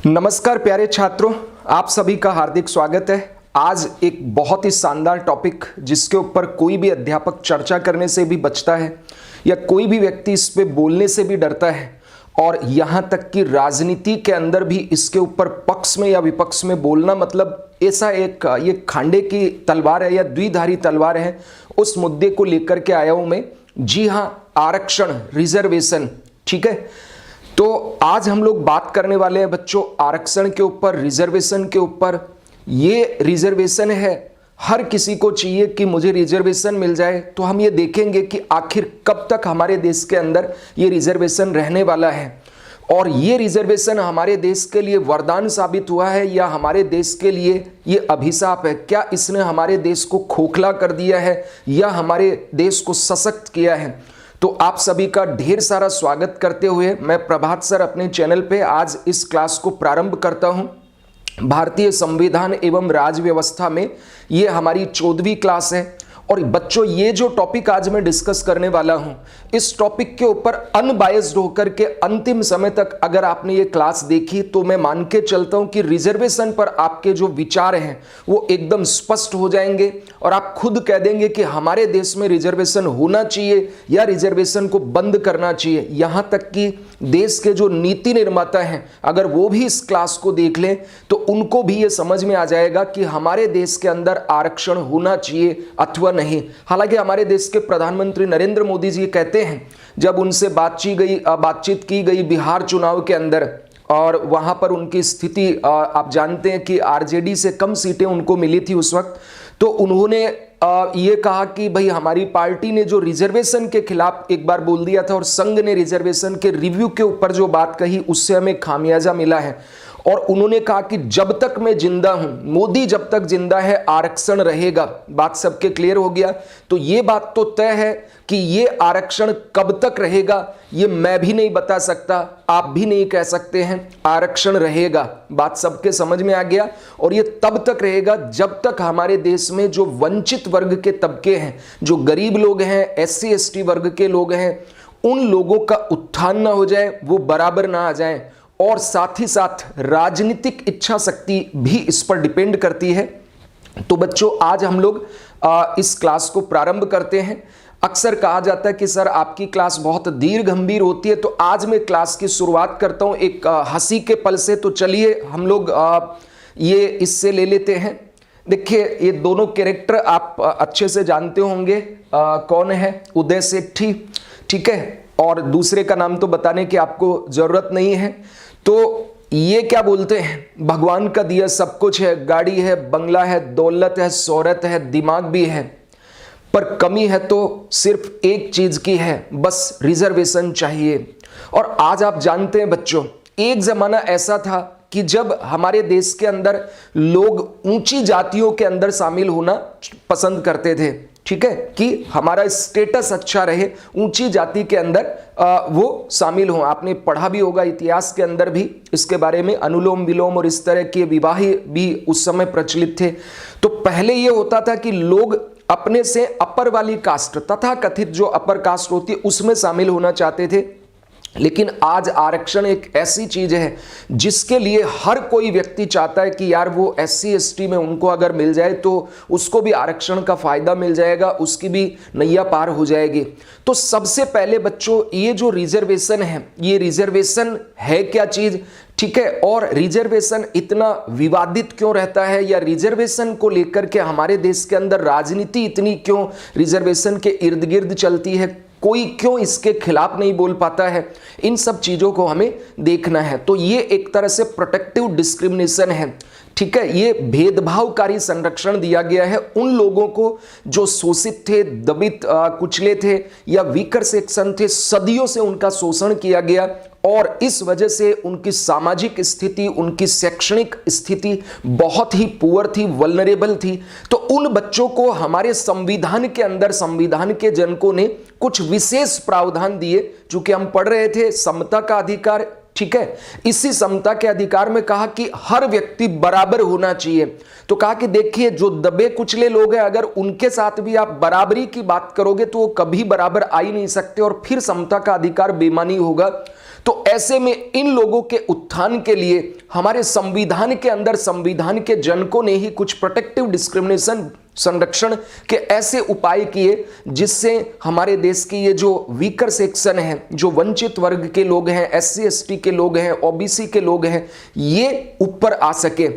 नमस्कार प्यारे छात्रों, आप सभी का हार्दिक स्वागत है। आज एक बहुत ही शानदार टॉपिक जिसके ऊपर कोई भी अध्यापक चर्चा करने से भी बचता है या कोई भी व्यक्ति इस पे बोलने से भी डरता है, और यहाँ तक कि राजनीति के अंदर भी इसके ऊपर पक्ष में या विपक्ष में बोलना मतलब ऐसा एक ये खांडे की तलवार है या द्विधारी तलवार है। उस मुद्दे को लेकर के आया हूं मैं। जी हाँ, आरक्षण, रिजर्वेशन। ठीक है, तो आज हम लोग बात करने वाले हैं बच्चों आरक्षण के ऊपर, रिजर्वेशन के ऊपर। ये रिजर्वेशन है, हर किसी को चाहिए कि मुझे रिजर्वेशन मिल जाए। तो हम ये देखेंगे कि आखिर कब तक हमारे देश के अंदर ये रिजर्वेशन रहने वाला है, और ये रिजर्वेशन हमारे देश के लिए वरदान साबित हुआ है या हमारे देश के लिए ये अभिशाप है। क्या इसने हमारे देश को खोखला कर दिया है या हमारे देश को सशक्त किया है? तो आप सभी का ढेर सारा स्वागत करते हुए मैं प्रभात सर अपने चैनल पे आज इस क्लास को प्रारंभ करता हूं। भारतीय संविधान एवं राज्य व्यवस्था में ये हमारी 14वीं क्लास है। और बच्चों, ये जो टॉपिक आज मैं डिस्कस करने वाला हूं, इस टॉपिक के ऊपर अनबायस्ड होकर के अंतिम समय तक अगर आपने ये क्लास देखी तो मैं मान के चलता हूं कि रिजर्वेशन पर आपके जो विचार हैं वो एकदम स्पष्ट हो जाएंगे और आप खुद कह देंगे कि हमारे देश में रिजर्वेशन होना चाहिए या रिजर्वेशन को बंद करना चाहिए। यहां तक कि देश के जो नीति निर्माता हैं, अगर वो भी इस क्लास को देख लें तो उनको भी ये समझ में आ जाएगा कि हमारे देश के अंदर आरक्षण होना चाहिए अथवा नहीं। हालांकि हमारे देश के प्रधानमंत्री नरेंद्र मोदी जी कहते हैं, जब उनसे बातचीत की गई बिहार चुनाव के अंदर, और वहां पर उनकी स्थिति आप जानते हैं कि आरजेडी से कम सीटें उनको मिली थी उस वक्त, तो उन्होंने ये कहा कि भाई हमारी पार्टी ने जो रिजर्वेशन के खिलाफ एक बार बोल दिया था और संघ ने रिजर्वेशन के रिव्यू के ऊपर जो बात कही उससे हमें खामियाजा मिला है। और उन्होंने कहा कि जब तक मैं जिंदा हूं, मोदी जब तक जिंदा है आरक्षण रहेगा। बात सबके क्लियर हो गया। तो ये बात तो तय है कि ये आरक्षण कब तक रहेगा ये मैं भी नहीं बता सकता, आप भी नहीं कह सकते हैं। आरक्षण रहेगा, बात सबके समझ में आ गया। और ये तब तक रहेगा जब तक हमारे देश में जो वंचित वर्ग के तबके हैं, जो गरीब लोग हैं, SC ST वर्ग के लोग हैं, उन लोगों का उत्थान ना हो जाए, वो बराबर ना आ जाए। और साथ ही साथ राजनीतिक इच्छा शक्ति भी इस पर डिपेंड करती है। तो बच्चों, आज हम लोग इस क्लास को प्रारंभ करते हैं। अक्सर कहा जाता है कि सर आपकी क्लास बहुत दीर्घ गंभीर होती है, तो आज मैं क्लास की शुरुआत करता हूं एक हंसी के पल से। तो चलिए हम लोग ये इससे ले लेते हैं। देखिए, ये दोनों कैरेक्टर आप अच्छे से जानते होंगे। कौन है? उदय सेठी, ठीक है, और दूसरे का नाम तो बताने की आपको जरूरत नहीं है। तो ये क्या बोलते हैं, भगवान का दिया सब कुछ है, गाड़ी है, बंगला है, दौलत है, शोहरत है, दिमाग भी है, पर कमी है तो सिर्फ एक चीज की है, बस रिजर्वेशन चाहिए। और आज आप जानते हैं बच्चों, एक जमाना ऐसा था कि जब हमारे देश के अंदर लोग ऊंची जातियों के अंदर शामिल होना पसंद करते थे, ठीक है, कि हमारा स्टेटस अच्छा रहे, ऊंची जाति के अंदर वो शामिल हो। आपने पढ़ा भी होगा इतिहास के अंदर भी इसके बारे में, अनुलोम विलोम और इस तरह के विवाह भी उस समय प्रचलित थे। तो पहले ये होता था कि लोग अपने से अपर वाली कास्ट, तथा कथित जो अपर कास्ट होती है, उसमें शामिल होना चाहते थे। लेकिन आज आरक्षण एक ऐसी चीज है जिसके लिए हर कोई व्यक्ति चाहता है कि यार वो SC ST में उनको अगर मिल जाए तो उसको भी आरक्षण का फायदा मिल जाएगा, उसकी भी नैया पार हो जाएगी। तो सबसे पहले बच्चों, ये जो रिजर्वेशन है, ये रिजर्वेशन है क्या चीज, ठीक है, और रिजर्वेशन इतना विवादित क्यों रहता है, या रिजर्वेशन को लेकर के हमारे देश के अंदर राजनीति इतनी क्यों रिजर्वेशन के इर्द गिर्द चलती है, कोई क्यों इसके खिलाफ नहीं बोल पाता है, इन सब चीजों को हमें देखना है। तो ये एक तरह से प्रोटेक्टिव डिस्क्रिमिनेशन है, ठीक है। ये भेदभावकारी संरक्षण दिया गया है उन लोगों को जो शोषित थे, दबित कुचले थे या वीकर सेक्शन थे, सदियों से उनका शोषण किया गया और इस वजह से उनकी सामाजिक स्थिति, उनकी शैक्षणिक स्थिति बहुत ही पुअर थी, वल्नरेबल थी। तो उन बच्चों को हमारे संविधान के अंदर संविधान के जनकों ने कुछ विशेष प्रावधान दिए। चूंकि हम पढ़ रहे थे समता का अधिकार, ठीक है। इसी समता के अधिकार में कहा कि हर व्यक्ति बराबर होना चाहिए। तो कहा कि देखिए जो दबे कुचले लोग हैं, अगर उनके साथ भी आप बराबरी की बात करोगे तो वो कभी बराबर आ ही नहीं सकते और फिर समता का अधिकार बेमानी होगा। तो ऐसे में इन लोगों के उत्थान के लिए हमारे संविधान के अंदर संविधान के जनकों ने ही कुछ प्रोटेक्टिव डिस्क्रिमिनेशन संरक्षण के ऐसे उपाय किए जिससे हमारे देश की ये जो वीकर सेक्शन है, जो वंचित वर्ग के लोग हैं, SC ST के लोग हैं, OBC के लोग हैं, ये ऊपर आ सके।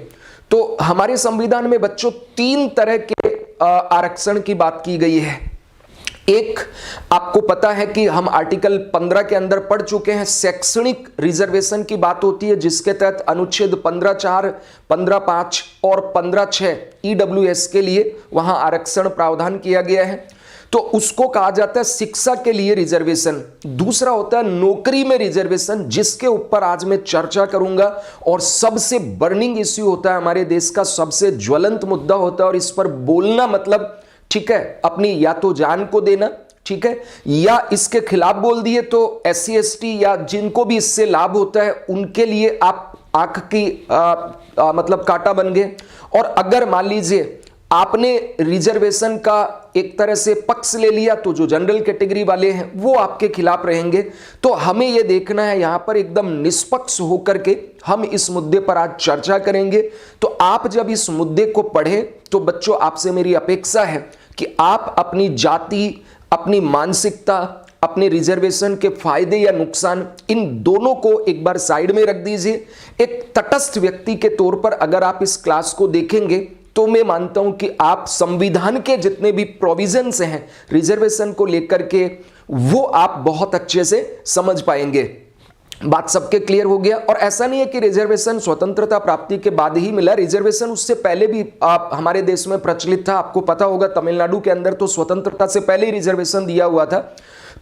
तो हमारे संविधान में बच्चों 3 तरह के आरक्षण की बात की गई है। एक, आपको पता है कि हम आर्टिकल 15 के अंदर पढ़ चुके हैं, शैक्षणिक रिजर्वेशन की बात होती है, जिसके तहत अनुच्छेद 15(4), 15(5) और 15(6) EWS के लिए वहां आरक्षण प्रावधान किया गया है। तो उसको कहा जाता है शिक्षा के लिए रिजर्वेशन। दूसरा होता है नौकरी में रिजर्वेशन, जिसके ऊपर आज मैं चर्चा करूंगा और सबसे बर्निंग इश्यू होता है, हमारे देश का सबसे ज्वलंत मुद्दा होता है और इस पर बोलना मतलब, ठीक है, अपनी या तो जान को देना, ठीक है, या इसके खिलाफ बोल दिए तो SC ST या जिनको भी इससे लाभ होता है उनके लिए आप आंख की मतलब कांटा बन गए। और अगर मान लीजिए आपने रिजर्वेशन का एक तरह से पक्ष ले लिया तो जो जनरल कैटेगरी वाले हैं वो आपके खिलाफ रहेंगे। तो हमें यह देखना है, यहां पर एकदम निष्पक्ष होकर के हम इस मुद्दे पर आज चर्चा करेंगे। तो आप जब इस मुद्दे को पढ़ें तो बच्चों आपसे मेरी अपेक्षा है कि आप अपनी जाति, अपनी मानसिकता, अपने रिजर्वेशन के फायदे या नुकसान, इन दोनों को एक बार साइड में रख दीजिए। एक तटस्थ व्यक्ति के तौर पर अगर आप इस क्लास को देखेंगे तो मैं मानता हूं कि आप संविधान के जितने भी प्रोविजंस हैं रिजर्वेशन को लेकर के वो आप बहुत अच्छे से समझ पाएंगे। बात सबके क्लियर हो गया। और ऐसा नहीं है कि रिजर्वेशन स्वतंत्रता प्राप्ति के बाद ही मिला, रिजर्वेशन उससे पहले भी हमारे देश में प्रचलित था। आपको पता होगा तमिलनाडु के अंदर तो स्वतंत्रता से पहले ही रिजर्वेशन दिया हुआ था।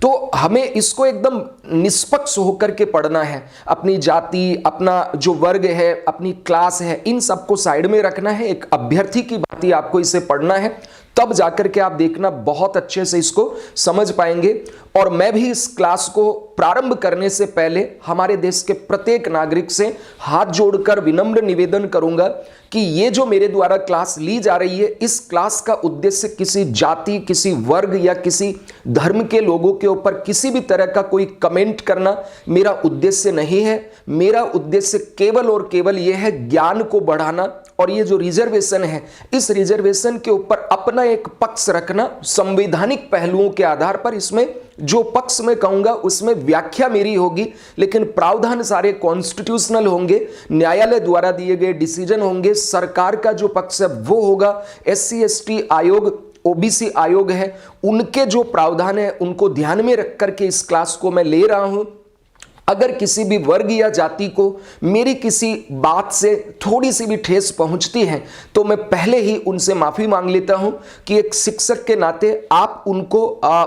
तो हमें इसको एकदम निष्पक्ष होकर के पढ़ना है। अपनी जाति, अपना जो वर्ग है, अपनी क्लास है, इन सबको साइड में रखना है। एक अभ्यर्थी की बात ही आपको इसे पढ़ना है, तब जाकर के आप देखना बहुत अच्छे से इसको समझ पाएंगे। और मैं भी इस क्लास को प्रारंभ करने से पहले हमारे देश के प्रत्येक नागरिक से हाथ जोड़कर विनम्र निवेदन करूंगा कि ये जो मेरे द्वारा क्लास ली जा रही है, इस क्लास का उद्देश्य किसी जाति, किसी वर्ग या किसी धर्म के लोगों के ऊपर किसी भी तरह का कोई कमेंट करना मेरा उद्देश्य नहीं है। मेरा उद्देश्य केवल और केवल यह है ज्ञान को बढ़ाना। और ये जो रिजर्वेशन है, इस रिजर्वेशन के ऊपर अपना एक पक्ष रखना संवैधानिक पहलुओं के आधार पर। इसमें जो पक्ष मैं कहूंगा उसमें व्याख्या मेरी होगी, लेकिन प्रावधान सारे कॉन्स्टिट्यूशनल होंगे, न्यायालय द्वारा दिए गए डिसीजन होंगे, सरकार का जो पक्ष है वो होगा, SC ST आयोग, OBC आयोग है, उनके जो प्रावधान है उनको ध्यान में रख करके इस क्लास को मैं ले रहा हूं। अगर किसी भी वर्ग या जाति को मेरी किसी बात से थोड़ी सी भी ठेस पहुंचती है तो मैं पहले ही उनसे माफी मांग लेता हूं कि एक शिक्षक के नाते आप उनको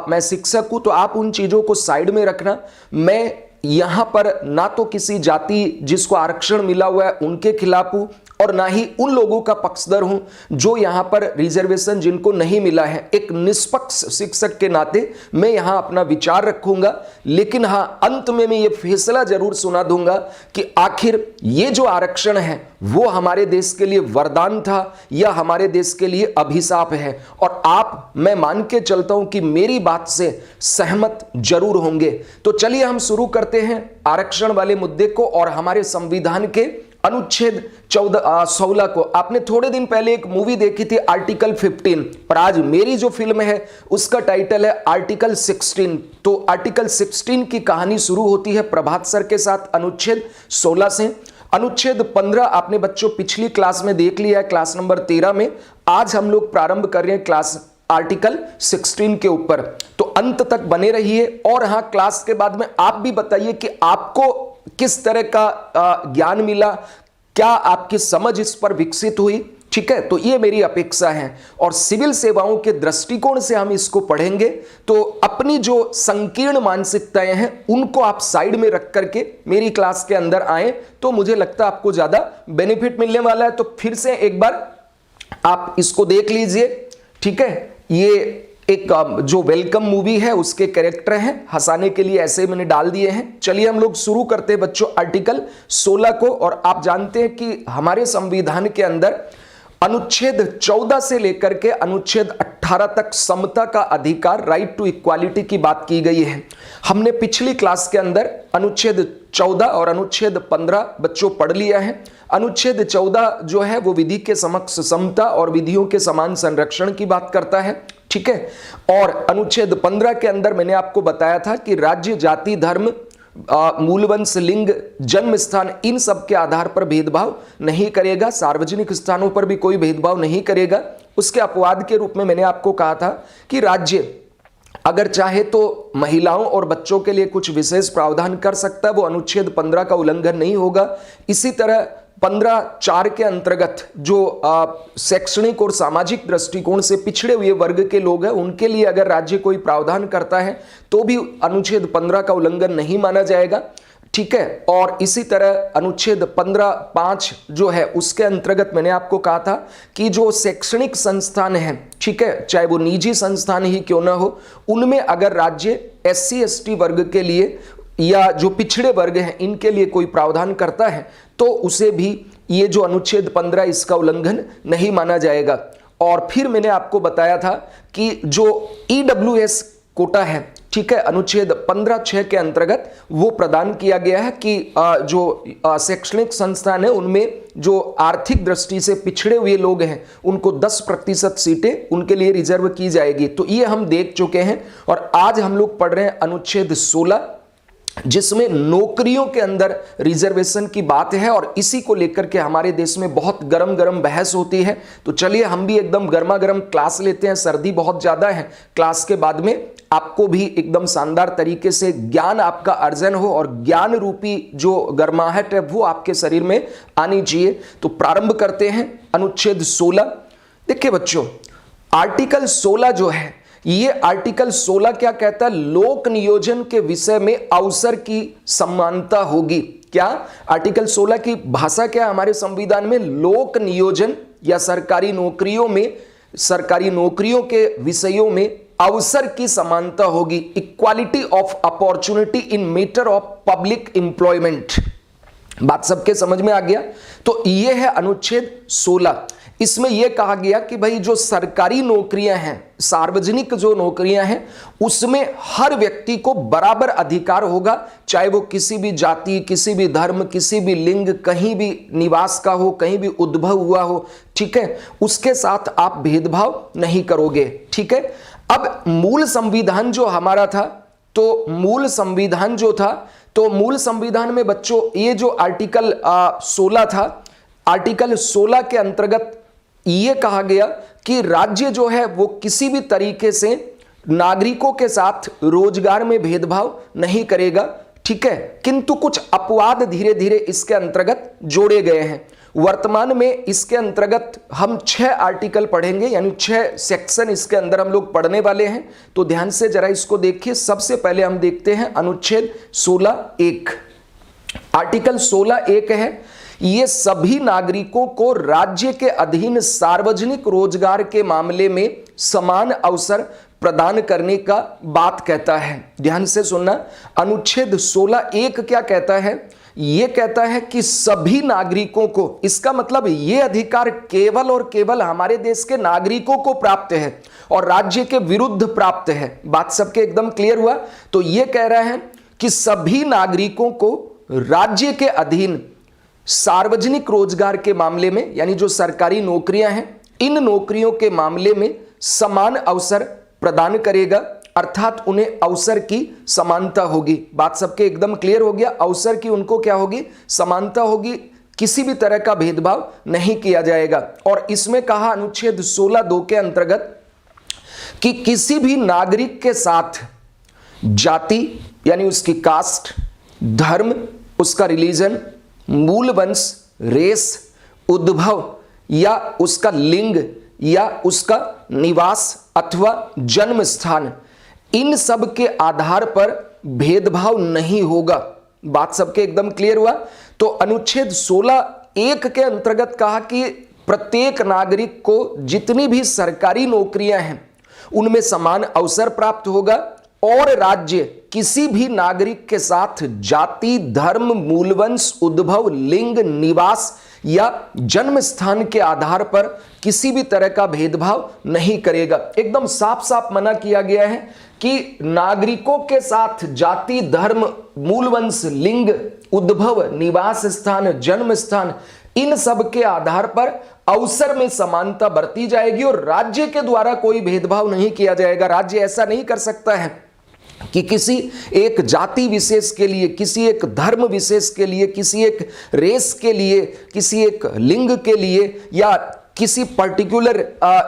मैं शिक्षक हूं तो आप उन चीजों को साइड में रखना। मैं यहां पर ना तो किसी जाति जिसको आरक्षण मिला हुआ है उनके खिलाफ हूं और ना ही उन लोगों का पक्षधर हूं जो यहां पर रिजर्वेशन जिनको नहीं मिला है। एक निष्पक्ष शिक्षक के नाते मैं यहां अपना विचार रखूंगा, लेकिन हां अंत में मैं ये फैसला जरूर सुना दूंगा कि आखिर ये जो आरक्षण है वो हमारे देश के लिए वरदान था या हमारे देश के लिए अभिशाप है। और आप, मैं मान के चलता हूं कि मेरी बात से सहमत जरूर होंगे। तो चलिए हम शुरू करते हैं आरक्षण वाले मुद्दे को और हमारे संविधान के अनुच्छेद 16 को। आपने थोड़े दिन पहले एक मूवी देखी थी आर्टिकल 15, पर आज मेरी जो फिल्म है उसका टाइटल है आर्टिकल 16। तो आर्टिकल 16 की कहानी शुरू होती है प्रभात सर के साथ अनुच्छेद 16 से। अनुच्छेद 15 आपने बच्चों पिछली क्लास में देख लिया है, क्लास नंबर 13 में। आज हम लोग प्रारंभ कर रहे हैं क्लास आर्टिकल 16 के ऊपर, तो अंत तक बने रहिए। और हाँ, क्लास के बाद में आप भी बताइए कि आपको किस तरह का ज्ञान मिला, क्या आपकी समझ इस पर विकसित हुई, ठीक है। तो ये मेरी अपेक्षा है और सिविल सेवाओं के दृष्टिकोण से हम इसको पढ़ेंगे। तो अपनी जो संकीर्ण मानसिकताएं हैं उनको आप साइड में रख करके मेरी क्लास के अंदर आए तो मुझे लगता है आपको ज्यादा बेनिफिट मिलने वाला है। तो फिर से एक बार आप इसको देख लीजिए, ठीक है। ये एक जो वेलकम मूवी है उसके कैरेक्टर हैं, हंसाने के लिए ऐसे मैंने डाल दिए हैं। चलिए हम लोग शुरू करते हैं बच्चों आर्टिकल 16 को। और आप जानते हैं कि हमारे संविधान के अंदर अनुच्छेद 14 से लेकर के अनुच्छेद 18 तक समता का अधिकार, राइट टू इक्वालिटी की बात की गई है। हमने पिछली क्लास के अंदर अनुच्छेद 14 और अनुच्छेद 15 बच्चों पढ़ लिया है। अनुच्छेद 14 जो है वो विधि के समक्ष समता और विधियों के समान संरक्षण की बात करता है, ठीक है। और अनुच्छेद 15 के अंदर मैंने आपको बताया था कि राज्य, जाति, धर्म, मूलवंश, लिंग, जन्म स्थान, इन सब के आधार पर भेदभाव नहीं करेगा, सार्वजनिक स्थानों पर भी कोई भेदभाव नहीं करेगा। उसके अपवाद के रूप में मैंने आपको कहा था कि राज्य अगर चाहे तो महिलाओं और बच्चों के लिए कुछ विशेष प्रावधान कर सकता है, वो अनुच्छेद 15 का उल्लंघन नहीं होगा। इसी तरह 15(4) के अंतर्गत जो शैक्षणिक और सामाजिक दृष्टिकोण से पिछड़े हुए वर्ग के लोग हैं, उनके लिए अगर राज्य कोई प्रावधान करता है तो भी अनुच्छेद 15 का उल्लंघन नहीं माना जाएगा, ठीक है। और इसी तरह अनुच्छेद 15(5) जो है उसके अंतर्गत मैंने आपको कहा था कि जो शैक्षणिक संस्थान है, ठीक है, चाहे वो निजी संस्थान ही क्यों ना हो, उनमें अगर राज्य SC ST वर्ग के लिए या जो पिछड़े वर्ग हैं इनके लिए कोई प्रावधान करता है तो उसे भी ये जो अनुच्छेद 15 इसका उल्लंघन नहीं माना जाएगा। और फिर मैंने आपको बताया था कि जो EWS कोटा है, ठीक है, अनुच्छेद 15(6) के अंतर्गत वो प्रदान किया गया है कि जो शैक्षणिक संस्थान है उनमें जो आर्थिक दृष्टि से पिछड़े हुए लोग हैं उनको 10% सीटें उनके लिए रिजर्व की जाएगी। तो ये हम देख चुके हैं। और आज हम लोग पढ़ रहे हैं अनुच्छेद 16, जिसमें नौकरियों के अंदर रिजर्वेशन की बात है। और इसी को लेकर के हमारे देश में बहुत गरम गरम बहस होती है। तो चलिए हम भी एकदम गर्मा गर्म क्लास लेते हैं। सर्दी बहुत ज्यादा है, क्लास के बाद में आपको भी एकदम शानदार तरीके से ज्ञान आपका अर्जन हो और ज्ञान रूपी जो गर्माहट है वो आपके शरीर में आनी चाहिए। तो प्रारंभ करते हैं अनुच्छेद 16। देखिए बच्चों, आर्टिकल 16 जो है, ये आर्टिकल 16 क्या कहता है? लोक नियोजन के विषय में अवसर की समानता होगी। क्या आर्टिकल 16 की भाषा क्या है हमारे संविधान में? लोक नियोजन या सरकारी नौकरियों के विषयों में अवसर की समानता होगी। Equality of opportunity in matter of public employment. बात सबके समझ में आ गया? तो ये है अनुच्छेद 16। इसमें यह कहा गया कि भाई जो सरकारी नौकरियां हैं, सार्वजनिक जो नौकरियां हैं, उसमें हर व्यक्ति को बराबर अधिकार होगा, चाहे वो किसी भी जाति, किसी भी धर्म, किसी भी लिंग, कहीं भी निवास का हो, कहीं भी उद्भव हुआ हो, ठीक है, उसके साथ आप भेदभाव नहीं करोगे, ठीक है। अब मूल संविधान जो हमारा था, तो मूल संविधान में बच्चों ये जो आर्टिकल 16 था, आर्टिकल 16 के अंतर्गत ये कहा गया कि राज्य जो है वो किसी भी तरीके से नागरिकों के साथ रोजगार में भेदभाव नहीं करेगा, ठीक है। किंतु कुछ अपवाद धीरे धीरे इसके अंतर्गत जोड़े गए हैं। वर्तमान में इसके अंतर्गत हम 6 आर्टिकल पढ़ेंगे, यानी 6 सेक्शन इसके अंदर हम लोग पढ़ने वाले हैं। तो ध्यान से जरा इसको देखिए। सबसे पहले हम देखते हैं अनुच्छेद 16(1). आर्टिकल 16(1) है, ये सभी नागरिकों को राज्य के अधीन सार्वजनिक रोजगार के मामले में समान अवसर प्रदान करने का बात कहता है। ध्यान से सुनना, अनुच्छेद 16(1) क्या कहता है? यह कहता है कि सभी नागरिकों को, इसका मतलब यह अधिकार केवल और केवल हमारे देश के नागरिकों को प्राप्त है और राज्य के विरुद्ध प्राप्त है। बात सबके एकदम क्लियर हुआ? तो यह कह रहा है कि सभी नागरिकों को राज्य के अधीन सार्वजनिक रोजगार के मामले में, यानी जो सरकारी नौकरियां हैं, इन नौकरियों के मामले में समान अवसर प्रदान करेगा, अर्थात उन्हें अवसर की समानता होगी। बात सबके एकदम क्लियर हो गया? अवसर की उनको क्या होगी? समानता होगी, किसी भी तरह का भेदभाव नहीं किया जाएगा। और इसमें कहा अनुच्छेद 16(2) के अंतर्गत कि किसी भी नागरिक के साथ जाति यानी उसकी कास्ट, धर्म, उसका रिलीजन, मूल वंश, रेस, उद्भव या उसका लिंग या उसका निवास अथवा जन्म स्थान, इन सब के आधार पर भेदभाव नहीं होगा। बात सबके एकदम क्लियर हुआ? तो अनुच्छेद 16(1) के अंतर्गत कहा कि प्रत्येक नागरिक को जितनी भी सरकारी नौकरियां हैं उनमें समान अवसर प्राप्त होगा और राज्य किसी भी नागरिक के साथ जाति, धर्म, मूलवंश, उद्भव, लिंग, निवास या जन्म स्थान के आधार पर किसी भी तरह का भेदभाव नहीं करेगा। एकदम साफ साफ मना किया गया है कि नागरिकों के साथ जाति, धर्म, मूलवंश, लिंग, उद्भव, निवास स्थान, जन्म स्थान, इन सब के आधार पर अवसर में समानता बरती जाएगी और राज्य के द्वारा कोई भेदभाव नहीं किया जाएगा। राज्य ऐसा नहीं कर सकता है कि किसी एक जाति विशेष के लिए, किसी एक धर्म विशेष के लिए, किसी एक रेस के लिए, किसी एक लिंग के लिए या किसी पर्टिकुलर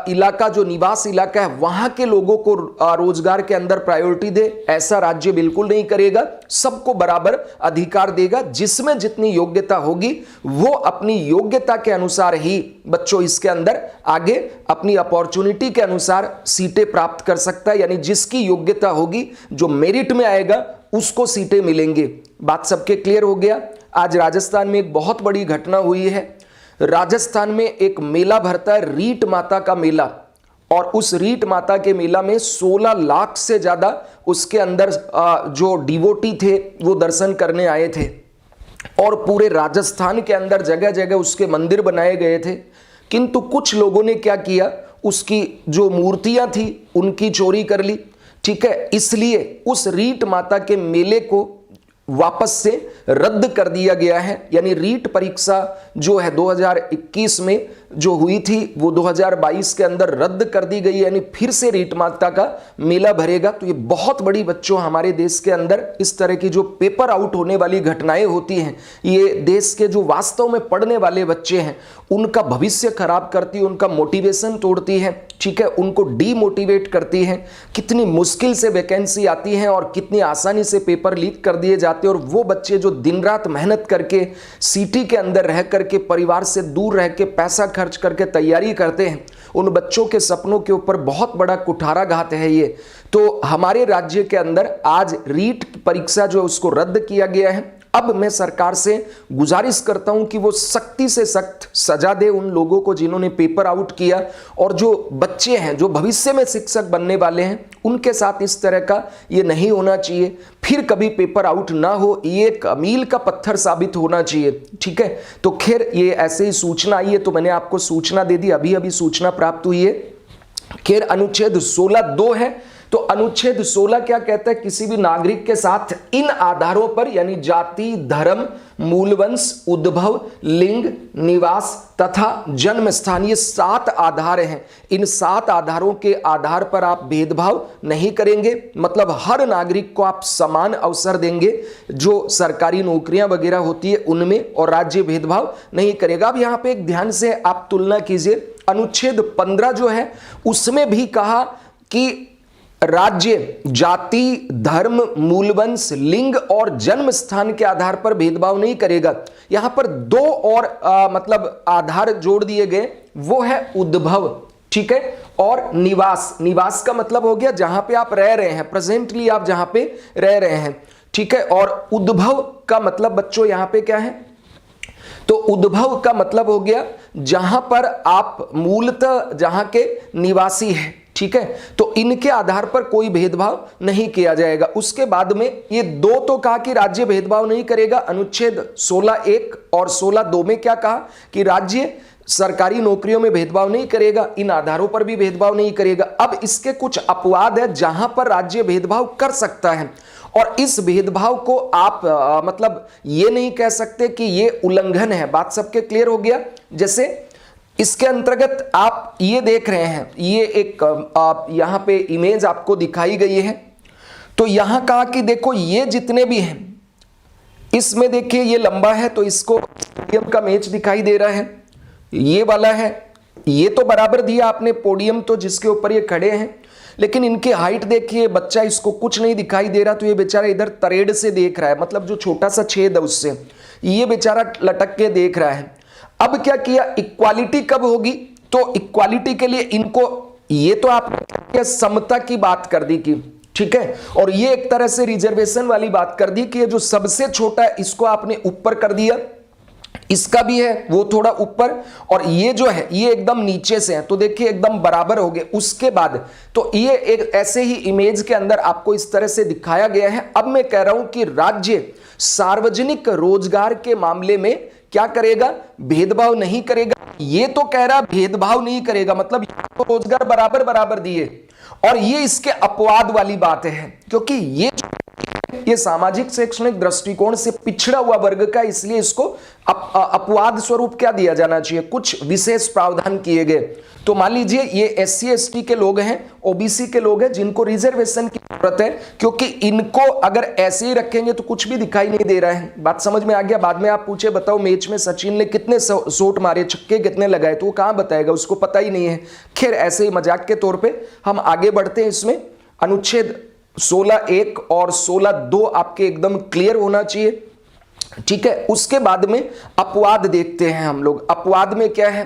इलाका जो निवास इलाका है वहां के लोगों को रोजगार के अंदर प्रायोरिटी दे। ऐसा राज्य बिल्कुल नहीं करेगा। सबको बराबर अधिकार देगा। जिसमें जितनी योग्यता होगी वो अपनी योग्यता के अनुसार ही बच्चों इसके अंदर आगे अपनी अपॉर्चुनिटी के अनुसार सीटें प्राप्त कर सकता है। यानी जिसकी योग्यता होगी, जो मेरिट में आएगा, उसको सीटें मिलेंगी। बात सबके क्लियर हो गया। आज राजस्थान में एक बहुत बड़ी घटना हुई है। राजस्थान में एक मेला भरता है, रीट माता का मेला, और उस रीट माता के मेला में 16 लाख से ज्यादा उसके अंदर जो डिवोटी थे वो दर्शन करने आए थे और पूरे राजस्थान के अंदर जगह जगह उसके मंदिर बनाए गए थे। किंतु कुछ लोगों ने क्या किया, उसकी जो मूर्तियां थी उनकी चोरी कर ली। ठीक है, इसलिए उस रीट माता के मेले को वापस से रद्द कर दिया गया है। यानी रीट परीक्षा जो है 2021 में जो हुई थी वो 2022 के अंदर रद्द कर दी गई। यानी फिर से रीट माता का मेला भरेगा। तो ये बहुत बड़ी बच्चों हमारे देश के अंदर इस तरह की जो पेपर आउट होने वाली घटनाएं होती हैं, ये देश के जो वास्तव में पढ़ने वाले बच्चे हैं उनका भविष्य खराब करती है, उनका मोटिवेशन तोड़ती है। ठीक है, उनको डीमोटिवेट करती है। कितनी मुश्किल से वैकेंसी आती है और कितनी आसानी से पेपर लीक कर दिए जाते हैं। और वो बच्चे जो दिन रात मेहनत करके सिटी के अंदर रह करके, परिवार से दूर रह के, पैसा खर्च करके तैयारी करते हैं, उन बच्चों के सपनों के ऊपर बहुत बड़ा कुठाराघात है ये। तो हमारे राज्य के अंदर आज रीट परीक्षा जो है उसको रद्द किया गया है। अब मैं सरकार से गुजारिश करता हूं कि वो सख्ती से सख्त सजा दे उन लोगों को जिन्होंने पेपर आउट किया, और जो बच्चे हैं जो भविष्य में शिक्षक बनने वाले हैं उनके साथ इस तरह का ये नहीं होना चाहिए। फिर कभी पेपर आउट ना हो, ये एक मील का पत्थर साबित होना चाहिए। ठीक है, तो खैर ये ऐसे ही सूचना आई है तो मैंने आपको सूचना दे दी, अभी अभी सूचना प्राप्त हुई है। खैर अनुच्छेद 16(2) है। तो अनुच्छेद 16 क्या कहता है, किसी भी नागरिक के साथ इन आधारों पर यानी जाति, धर्म, मूलवंश, उद्भव, लिंग, निवास तथा जन्म स्थान, ये 7 आधार हैं। इन 7 आधारों के आधार पर आप भेदभाव नहीं करेंगे। मतलब हर नागरिक को आप समान अवसर देंगे जो सरकारी नौकरियां वगैरह होती है उनमें, और राज्य भेदभाव नहीं करेगा। अब यहां पे एक ध्यान से आप तुलना कीजिए, अनुच्छेद 15 जो है उसमें भी कहा कि राज्य जाति, धर्म, मूलवंश, लिंग और जन्म स्थान के आधार पर भेदभाव नहीं करेगा। यहां पर 2 और मतलब आधार जोड़ दिए गए, वो है उद्भव, ठीक है, और निवास। निवास का मतलब हो गया जहां पे आप रह रहे हैं, प्रेजेंटली आप जहां पे रह रहे हैं। ठीक है, और उद्भव का मतलब बच्चों यहां पे क्या है, तो उद्भव का मतलब हो गया जहां पर आप मूलतः जहां के निवासी हैं। ठीक है, तो इनके आधार पर कोई भेदभाव नहीं किया जाएगा। उसके बाद में ये 2 तो कहा कि राज्य भेदभाव नहीं करेगा। अनुच्छेद 16(1) और 16(2) में क्या कहा कि राज्य सरकारी नौकरियों में भेदभाव नहीं करेगा, इन आधारों पर भी भेदभाव नहीं करेगा। अब इसके कुछ अपवाद है जहां पर राज्य भेदभाव कर सकता है, और इस भेदभाव को आप मतलब ये नहीं कह सकते कि ये उल्लंघन है। बात सबके क्लियर हो गया। जैसे इसके अंतर्गत आप ये देख रहे हैं, ये एक यहां पे इमेज आपको दिखाई गई है। तो यहां कहा कि देखो ये जितने भी हैं, इसमें देखिए ये लंबा है तो इसको पोडियम का मैच दिखाई दे रहा है, ये वाला है, ये तो बराबर दिया आपने पोडियम तो जिसके ऊपर ये खड़े हैं, लेकिन इनकी हाइट देखिए, बच्चा इसको कुछ नहीं दिखाई दे रहा तो ये बेचारा इधर तरेड़ से देख रहा है, मतलब जो छोटा सा छेद है उससे ये बेचारा लटक के देख रहा है। अब क्या किया, इक्वालिटी कब होगी, तो इक्वालिटी के लिए इनको, ये तो आपने समता की बात कर दी कि ठीक है, और ये एक तरह से रिजर्वेशन वाली बात कर दी कि ये जो सबसे छोटा है इसको आपने ऊपर कर दिया, इसका भी है वो थोड़ा ऊपर, और ये जो है ये एकदम नीचे से है, तो देखिए एकदम बराबर हो गए। उसके बाद तो ये एक ऐसे ही इमेज के अंदर आपको इस तरह से दिखाया गया है। अब मैं कह रहा हूं कि राज्य सार्वजनिक रोजगार के मामले में क्या करेगा, भेदभाव नहीं करेगा। ये तो कह रहा भेदभाव नहीं करेगा, मतलब तो रोजगार बराबर बराबर दिए, और ये इसके अपवाद वाली बात है, क्योंकि ये सामाजिक शैक्षणिक दृष्टिकोण से पिछड़ा हुआ वर्ग का, इसलिए इसको अपवाद स्वरूप क्या दिया जाना चाहिए, कुछ विशेष प्रावधान किए गए। तो मान लीजिए ये SC ST के लोग हैं, OBC के लोग हैं, जिनको रिजर्वेशन की जरूरत है, क्योंकि इनको अगर ऐसे ही रखेंगे तो कुछ भी दिखाई नहीं दे रहा है। बात समझ में आ गया। बाद में आप पूछे बताओ मैच में सचिन ने कितने शॉट मारे, छक्के कितने लगाए, तो वो कहां बताएगा, उसको पता ही नहीं है। खैर ऐसे ही मजाक के तौर पर हम आगे बढ़ते हैं। इसमें अनुच्छेद 16(1) और 16(2) आपके एकदम क्लियर होना चाहिए, ठीक है। उसके बाद में अपवाद देखते हैं हम लोग। अपवाद में क्या है,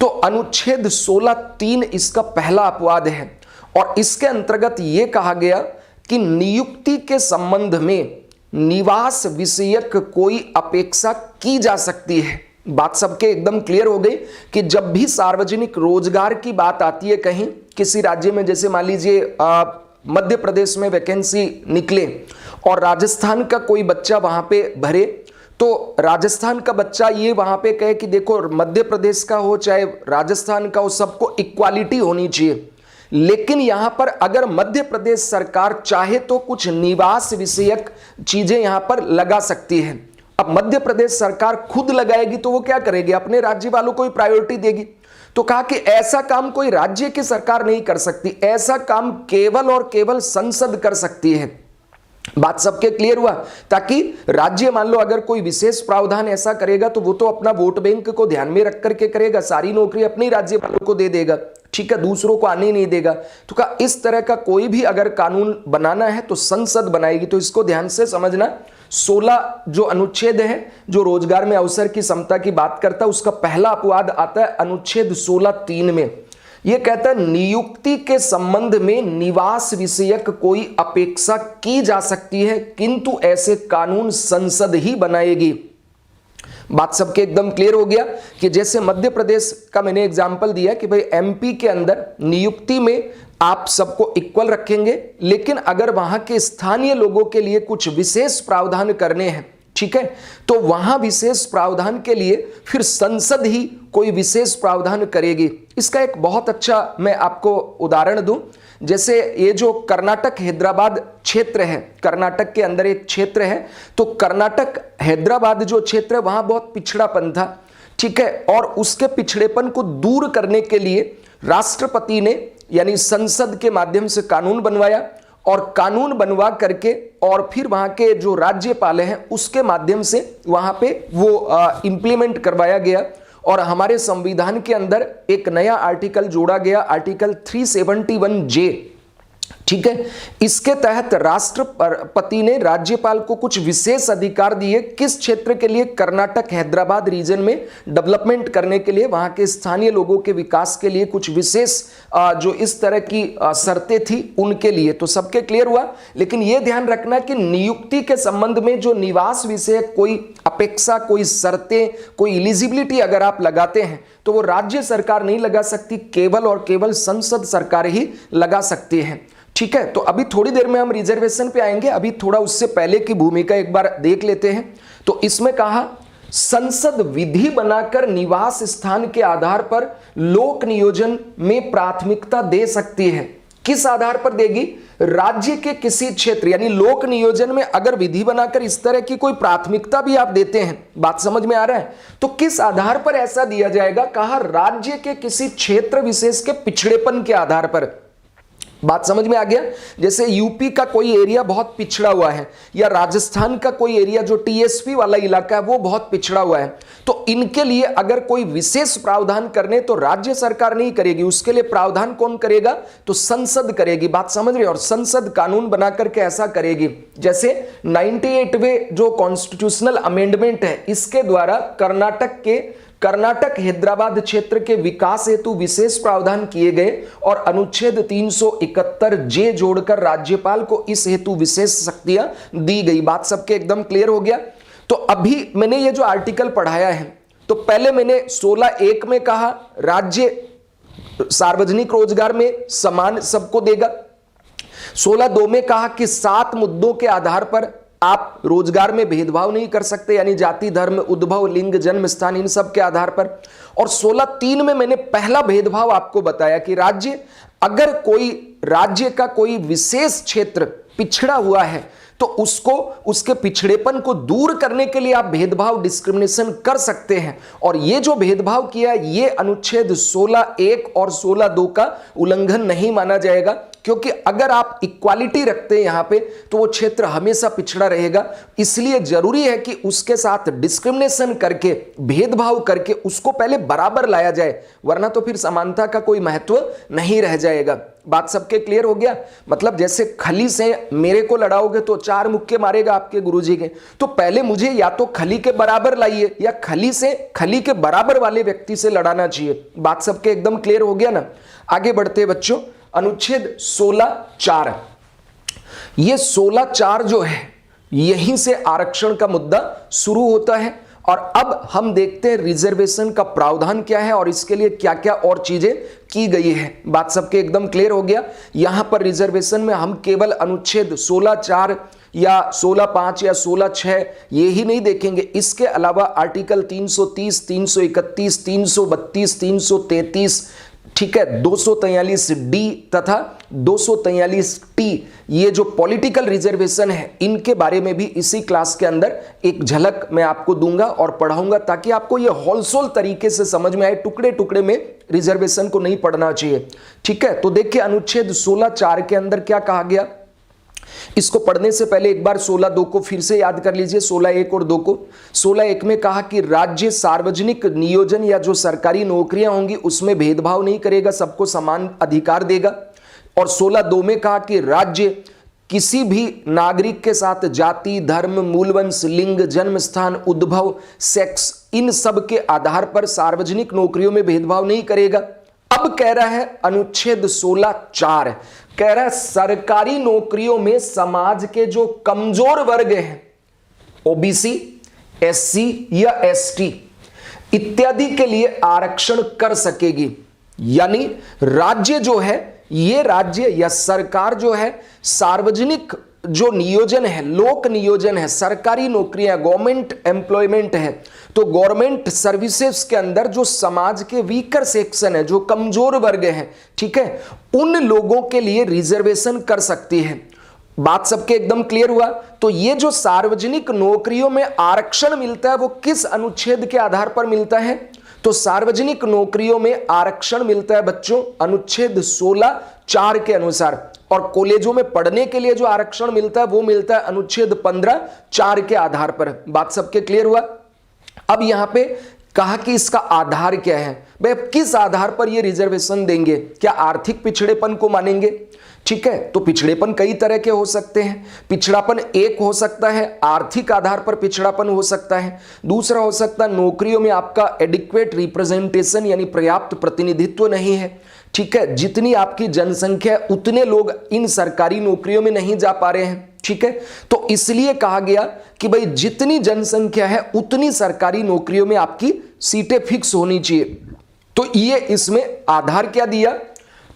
तो अनुच्छेद 16(3) इसका पहला अपवाद है, और इसके अंतर्गत यह कहा गया कि नियुक्ति के संबंध में निवास विषयक कोई अपेक्षा की जा सकती है। बात सबके एकदम क्लियर हो गई कि जब भी सार्वजनिक रोजगार की बात आती है कहीं किसी राज्य में, जैसे मान लीजिए मध्य प्रदेश में वैकेंसी निकले और राजस्थान का कोई बच्चा वहां पे भरे, तो राजस्थान का बच्चा ये वहां पे कहे कि देखो मध्य प्रदेश का हो चाहे राजस्थान का हो, सबको इक्वालिटी होनी चाहिए। लेकिन यहां पर अगर मध्य प्रदेश सरकार चाहे तो कुछ निवास विषयक चीजें यहां पर लगा सकती है। अब मध्य प्रदेश सरकार खुद लगाएगी तो वो क्या करेगी, अपने राज्य वालों को ही प्रायोरिटी देगी। तो कहा कि ऐसा काम कोई राज्य की सरकार नहीं कर सकती, ऐसा काम केवल और केवल संसद कर सकती है। बात सबके क्लियर हुआ, ताकि राज्य मान लो अगर कोई विशेष प्रावधान ऐसा करेगा तो वो तो अपना वोट बैंक को ध्यान में रख करके करेगा, सारी नौकरी अपनी राज्य वालों को दे देगा, ठीक है, दूसरों को आने नहीं देगा। तो कहा इस तरह का कोई भी अगर कानून बनाना है तो संसद बनाएगी। तो इसको ध्यान से समझना। 16 जो अनुच्छेद है जो रोजगार में अवसर की समता की बात करता है, उसका पहला अपवाद आता है अनुच्छेद 16(3) में। यह कहता है नियुक्ति के संबंध में निवास विषयक कोई अपेक्षा की जा सकती है, किंतु ऐसे कानून संसद ही बनाएगी। बात सबके एकदम क्लियर हो गया कि जैसे मध्य प्रदेश का मैंने एग्जांपल दिया कि भाई MP के अंदर नियुक्ति में आप सबको इक्वल रखेंगे, लेकिन अगर वहां के स्थानीय लोगों के लिए कुछ विशेष प्रावधान करने हैं, ठीक है, तो वहां विशेष प्रावधान के लिए फिर संसद ही कोई विशेष प्रावधान करेगी। इसका एक बहुत अच्छा मैं आपको उदाहरण दूं, जैसे ये जो कर्नाटक हैदराबाद क्षेत्र है, कर्नाटक के अंदर एक क्षेत्र है, तो कर्नाटक हैदराबाद जो क्षेत्र है वहां बहुत पिछड़ापन था, ठीक है, और उसके पिछड़ेपन को दूर करने के लिए राष्ट्रपति ने यानी संसद के माध्यम से कानून बनवाया, और कानून बनवा करके और फिर वहां के जो राज्यपाल हैं उसके माध्यम से वहां पे वो इंप्लीमेंट करवाया गया, और हमारे संविधान के अंदर एक नया आर्टिकल जोड़ा गया, आर्टिकल 371(j), ठीक है। इसके तहत राष्ट्रपति ने राज्यपाल को कुछ विशेष अधिकार दिए, किस क्षेत्र के लिए, कर्नाटक हैदराबाद रीजन में डेवलपमेंट करने के लिए, वहां के स्थानीय लोगों के विकास के लिए कुछ विशेष जो इस तरह की शर्तें थी उनके लिए। तो सबके क्लियर हुआ। लेकिन यह ध्यान रखना कि नियुक्ति के संबंध में जो निवास विषय कोई अपेक्षा, कोई शर्तें, कोई एलिजिबिलिटी अगर आप लगाते हैं तो वो राज्य सरकार नहीं लगा सकती, केवल और केवल संसद सरकार ही लगा सकती है, ठीक है। तो अभी थोड़ी देर में हम रिजर्वेशन पे आएंगे, अभी थोड़ा उससे पहले की भूमिका एक बार देख लेते हैं। तो इसमें कहा संसद विधि बनाकर निवास स्थान के आधार पर लोक नियोजन में प्राथमिकता दे सकती है। किस आधार पर देगी, राज्य के किसी क्षेत्र यानी लोक नियोजन में अगर विधि बनाकर इस तरह की कोई प्राथमिकता भी आप देते हैं, बात समझ में आ रहा है, तो किस आधार पर ऐसा दिया जाएगा, कहा राज्य के किसी क्षेत्र विशेष के पिछड़ेपन के आधार पर। बात समझ में आ गया। जैसे यूपी का कोई एरिया बहुत पिछड़ा हुआ है, या राजस्थान का कोई एरिया जो TSP वाला इलाका है वो बहुत पिछड़ा हुआ है, तो इनके लिए अगर कोई विशेष प्रावधान करने तो राज्य सरकार नहीं करेगी, उसके लिए प्रावधान कौन करेगा, तो संसद करेगी। बात समझ रहे हो, और संसद कानून बना करके ऐसा करेगी। जैसे 98वें जो कॉन्स्टिट्यूशनल अमेंडमेंट है, इसके द्वारा कर्नाटक हैदराबाद क्षेत्र के विकास हेतु विशेष प्रावधान किए गए, और अनुच्छेद 371(j) जोड़कर राज्यपाल को इस हेतु विशेष शक्तियां दी गई। बात सबके एकदम क्लियर हो गया। तो अभी मैंने ये जो आर्टिकल पढ़ाया है, तो पहले मैंने 16(1) में कहा राज्य सार्वजनिक रोजगार में समान सबको देगा। 16(2) में कहा कि 7 मुद्दों के आधार पर आप रोजगार में भेदभाव नहीं कर सकते, यानी जाति, धर्म, उद्भव, लिंग, जन्म स्थान, इन सब के आधार पर। और 16(3) में मैंने पहला भेदभाव आपको बताया कि राज्य, अगर कोई राज्य का कोई विशेष क्षेत्र पिछड़ा हुआ है तो उसको उसके पिछड़ेपन को दूर करने के लिए आप भेदभाव, डिस्क्रिमिनेशन कर सकते हैं। और ये जो भेदभाव किया, ये अनुच्छेद 16(1) और 16(2) का उल्लंघन नहीं माना जाएगा, क्योंकि अगर आप इक्वालिटी रखते हैं यहां पे तो वो क्षेत्र हमेशा पिछड़ा रहेगा। इसलिए जरूरी है कि उसके साथ डिस्क्रिमिनेशन करके, भेदभाव करके उसको पहले बराबर लाया जाए, वरना तो फिर समानता का कोई महत्व नहीं रह जाएगा। बात सबके क्लियर हो गया? मतलब जैसे खली से मेरे को लड़ाओगे तो 4 मुक्के मारेगा आपके गुरुजी के, तो पहले मुझे या तो खली के बराबर लाइए या खली के बराबर वाले व्यक्ति से लड़ाना चाहिए। बात सबके एकदम क्लियर हो गया ना? आगे बढ़ते बच्चों, अनुच्छेद 16(4), ये 16(4) जो है यहीं से आरक्षण का मुद्दा शुरू होता है। और अब हम देखते हैं रिजर्वेशन का प्रावधान क्या है और इसके लिए क्या क्या और चीजें की गई है। बात सबके एकदम क्लियर हो गया? यहां पर रिजर्वेशन में हम केवल अनुच्छेद 16(4) या 16(5) या 16(6) ये ही नहीं देखेंगे, इसके अलावा आर्टिकल 330, 331, 332, 333, ठीक है, 243D तथा 243T, ये जो पॉलिटिकल रिजर्वेशन है, इनके बारे में भी इसी क्लास के अंदर एक झलक मैं आपको दूंगा और पढ़ाऊंगा, ताकि आपको ये होलसेल तरीके से समझ में आए। टुकड़े टुकड़े में रिजर्वेशन को नहीं पढ़ना चाहिए, ठीक है। तो देखिए अनुच्छेद 16(4) के अंदर क्या कहा गया, इसको पढ़ने से पहले एक बार 16(2) को फिर से याद कर लीजिए, 16(1) और 2 को। 16(1) में कहा कि राज्य सार्वजनिक नियोजन या जो सरकारी नौकरियां होंगी उसमें भेदभाव नहीं करेगा, सबको समान अधिकार देगा। और 16(2) में कहा कि राज्य किसी भी नागरिक के साथ जाति, धर्म, मूलवंश, लिंग, जन्म स्थान, उद्भव, सेक्स, इन सब के आधार पर सार्वजनिक नौकरियों में भेदभाव नहीं करेगा। अब कह रहा है अनुच्छेद 16(4), कह रहा है सरकारी नौकरियों में समाज के जो कमजोर वर्ग हैं, ओबीसी, एससी या एसटी इत्यादि के लिए आरक्षण कर सकेगी। यानी राज्य जो है, ये राज्य या सरकार जो है सार्वजनिक जो नियोजन है, लोक नियोजन है, सरकारी नौकरियां, गवर्नमेंट एम्प्लॉयमेंट है, तो गवर्नमेंट सर्विसेज के अंदर जो समाज के वीकर सेक्शन है, जो कमजोर वर्ग है, ठीक है, उन लोगों के लिए रिजर्वेशन कर सकती है। बात सबके एकदम क्लियर हुआ? तो ये जो सार्वजनिक नौकरियों में आरक्षण मिलता है वो किस अनुच्छेद के आधार पर मिलता है? तो सार्वजनिक नौकरियों में आरक्षण मिलता है बच्चों अनुच्छेद 16(4) के अनुसार। और कॉलेजों में पढ़ने के लिए जो आरक्षण मिलता है वो मिलता है अनुच्छेद 15(4) के आधार पर। बात सबके क्लियर हुआ? अब यहां पे कहा कि इसका आधार क्या है, भाई किस आधार पर ये रिजर्वेशन देंगे? क्या आर्थिक पिछड़ेपन को मानेंगे? ठीक है, तो पिछड़ेपन कई तरह के हो सकते हैं। पिछड़ापन एक हो सकता है आर्थिक आधार पर पिछड़ापन हो सकता है, दूसरा हो सकता है नौकरियों में आपका एडिक्वेट रिप्रेजेंटेशन यानी पर्याप्त प्रतिनिधित्व नहीं है, ठीक है, जितनी आपकी जनसंख्या उतने लोग इन सरकारी नौकरियों में नहीं जा पा रहे हैं, ठीक है। तो इसलिए कहा गया कि भाई जितनी जनसंख्या है उतनी सरकारी नौकरियों में आपकी सीटें फिक्स होनी चाहिए। तो ये इसमें आधार क्या दिया,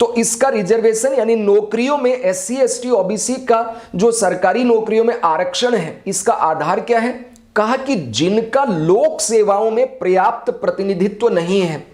तो इसका रिजर्वेशन यानी नौकरियों में एससी, एसटी, ओबीसी का जो सरकारी नौकरियों में आरक्षण है, इसका आधार क्या है? कहा कि जिनका लोक सेवाओं में पर्याप्त प्रतिनिधित्व नहीं है,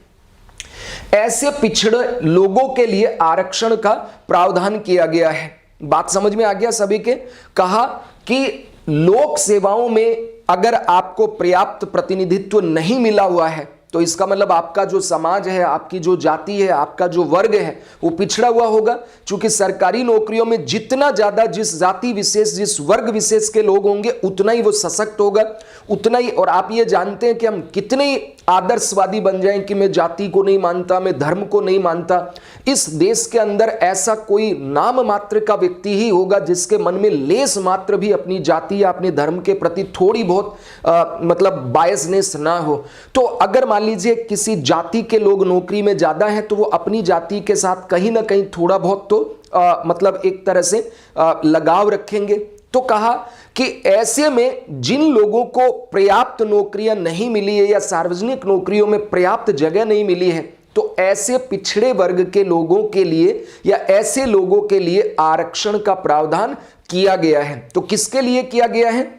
ऐसे पिछड़े लोगों के लिए आरक्षण का प्रावधान किया गया है। बात समझ में आ गया सभी के? कहा कि लोक सेवाओं में अगर आपको पर्याप्त प्रतिनिधित्व नहीं मिला हुआ है तो इसका मतलब आपका जो समाज है, आपकी जो जाति है, आपका जो वर्ग है वो पिछड़ा हुआ होगा। क्योंकि सरकारी नौकरियों में जितना ज्यादा जिस जाति विशेष, जिस वर्ग विशेष के लोग होंगे उतना ही वो सशक्त होगा, उतना ही। और आप ये जानते हैं कि हम कितने आदर्शवादी बन जाएं कि मैं जाति को नहीं मानता, मैं धर्म को नहीं मानता, इस देश के अंदर ऐसा कोई नाम मात्र का व्यक्ति ही होगा जिसके मन में लेस मात्र भी अपनी जाति या अपने धर्म के प्रति थोड़ी बहुत मतलब बायसनेस ना हो। तो अगर मान लीजिए किसी जाति के लोग नौकरी में ज्यादा हैं तो वो अपनी जाति के साथ कहीं ना कहीं थोड़ा बहुत तो मतलब एक तरह से लगाव रखेंगे, तो कहा कि ऐसे में जिन लोगों को पर्याप्त नौकरियां नहीं मिली है या सार्वजनिक नौकरियों में पर्याप्त जगह नहीं मिली है, तो ऐसे पिछड़े वर्ग के लोगों के लिए या ऐसे लोगों के लिए आरक्षण का प्रावधान किया गया है। तो किसके लिए किया गया है?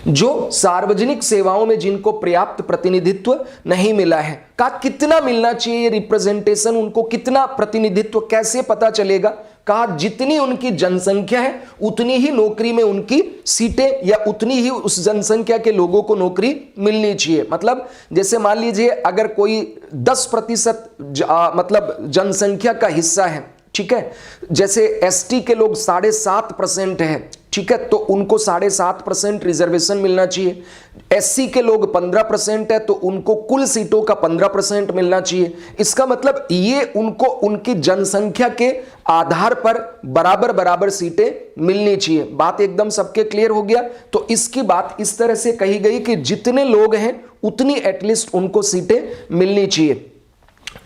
जो सार्वजनिक सेवाओं में जिनको पर्याप्त प्रतिनिधित्व नहीं मिला है। का कितना मिलना चाहिए रिप्रेजेंटेशन, उनको कितना प्रतिनिधित्व कैसे पता चलेगा? कहा जितनी उनकी जनसंख्या है उतनी ही नौकरी में उनकी सीटें या उतनी ही उस जनसंख्या के लोगों को नौकरी मिलनी चाहिए। मतलब जैसे मान लीजिए अगर कोई 10% मतलब जनसंख्या का हिस्सा है, ठीक है, जैसे एसटी के लोग 7.5% है, ठीक है, तो उनको 7.5% रिजर्वेशन मिलना चाहिए। एससी के लोग 15% है तो उनको कुल सीटों का 15% मिलना चाहिए। इसका मतलब ये उनको उनकी जनसंख्या के आधार पर बराबर बराबर सीटें मिलनी चाहिए। बात एकदम सबके क्लियर हो गया? तो इसकी बात इस तरह से कही गई कि जितने लोग हैं उतनी एटलीस्ट उनको सीटें मिलनी चाहिए।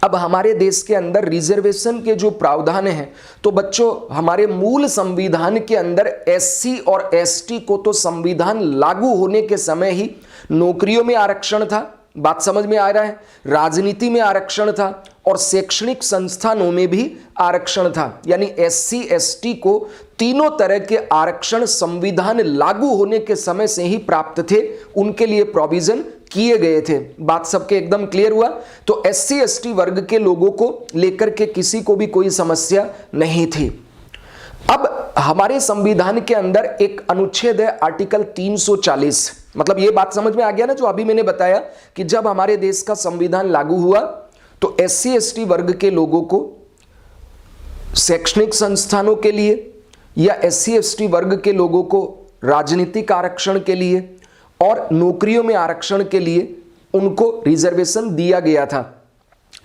अब हमारे देश के अंदर रिजर्वेशन के जो प्रावधान हैं, तो बच्चों हमारे मूल संविधान के अंदर एससी और एसटी को तो संविधान लागू होने के समय ही नौकरियों में आरक्षण था, बात समझ में आ रहा है, राजनीति में आरक्षण था और शैक्षणिक संस्थानों में भी आरक्षण था। यानी एससी एसटी को तीनों तरह के आरक्षण संविधान लागू होने के समय से ही प्राप्त थे, उनके लिए प्रोविजन किए गए थे। बात सबके एकदम क्लियर हुआ? तो एससी एसटी वर्ग के लोगों को लेकर के किसी को भी कोई समस्या नहीं थी। अब हमारे संविधान के अंदर एक अनुच्छेद है आर्टिकल 340। मतलब ये बात समझ में आ गया ना, जो अभी मैंने बताया कि जब हमारे देश का संविधान लागू हुआ तो एससी एसटी वर्ग के लोगों को शैक्षणिक संस्थानों के लिए या एससी एसटी वर्ग के लोगों को राजनीतिक आरक्षण के लिए और नौकरियों में आरक्षण के लिए उनको रिजर्वेशन दिया गया था।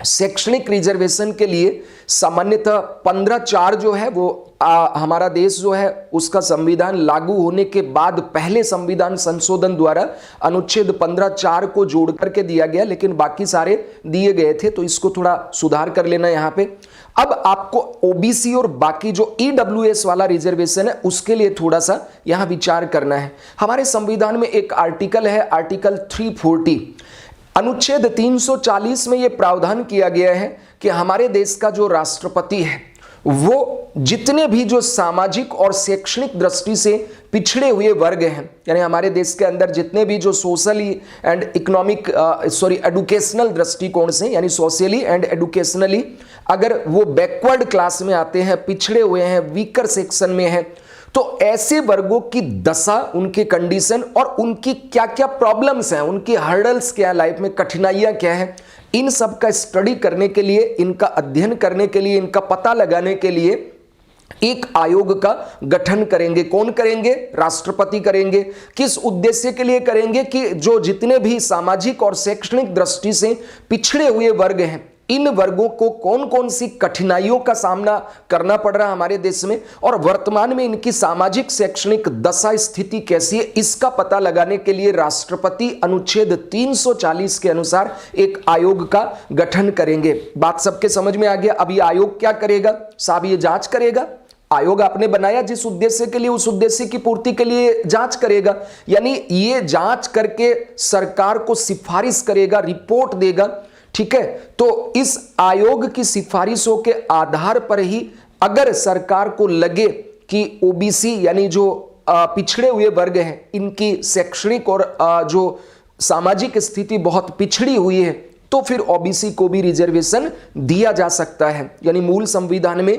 शैक्षणिक रिजर्वेशन के लिए सामान्यतः 15/4 जो है वो हमारा देश जो है उसका संविधान लागू होने के बाद पहले संविधान संशोधन द्वारा अनुच्छेद 15/4 को जोड़ करके दिया गया, लेकिन बाकी सारे दिए गए थे, तो इसको थोड़ा सुधार कर लेना यहाँ पे। अब आपको ओबीसी और बाकी जो ईडब्ल्यूएस वाला रिजर्वेशन है उसके लिए थोड़ा सा यहाँ विचार करना है। हमारे संविधान में एक आर्टिकल है आर्टिकल 340, अनुच्छेद 340 में यह प्रावधान किया गया है कि हमारे देश का जो राष्ट्रपति है वो जितने भी जो सामाजिक और शैक्षणिक दृष्टि से पिछड़े हुए वर्ग हैं, यानी हमारे देश के अंदर जितने भी जो सोशली एंड इकोनॉमिक एडुकेशनल दृष्टिकोण से, यानी सोशली एंड एडुकेशनली अगर वो बैकवर्ड क्लास में आते हैं, पिछड़े हुए हैं, वीकर सेक्शन में हैं, तो ऐसे वर्गों की दशा, उनकी कंडीशन और उनकी क्या क्या प्रॉब्लम्स हैं, उनकी हर्डल्स क्या है, लाइफ में कठिनाइयां क्या है, इन सब का स्टडी करने के लिए, इनका अध्ययन करने के लिए, इनका पता लगाने के लिए एक आयोग का गठन करेंगे। कौन करेंगे? राष्ट्रपति करेंगे। किस उद्देश्य के लिए करेंगे? कि जो जितने भी सामाजिक और शैक्षणिक दृष्टि से पिछड़े हुए वर्ग हैं, इन वर्गों को कौन कौन सी कठिनाइयों का सामना करना पड़ रहा है हमारे देश में और वर्तमान में इनकी सामाजिक शैक्षणिक दशा स्थिति कैसी है, इसका पता लगाने के लिए राष्ट्रपति अनुच्छेद 340 के अनुसार एक आयोग का गठन करेंगे। बात सबके समझ में आ गया? अब ये आयोग क्या करेगा साहब? ये जांच करेगा। आयोग आपने बनाया जिस उद्देश्य के लिए, उस उद्देश्य की पूर्ति के लिए जांच करेगा, यानी ये जांच करके सरकार को सिफारिश करेगा, रिपोर्ट देगा, ठीक है। तो इस आयोग की सिफारिशों के आधार पर ही अगर सरकार को लगे कि ओबीसी यानी जो पिछड़े हुए वर्ग हैं, इनकी शैक्षणिक और जो सामाजिक स्थिति बहुत पिछड़ी हुई है, तो फिर ओबीसी को भी रिजर्वेशन दिया जा सकता है। यानी मूल संविधान में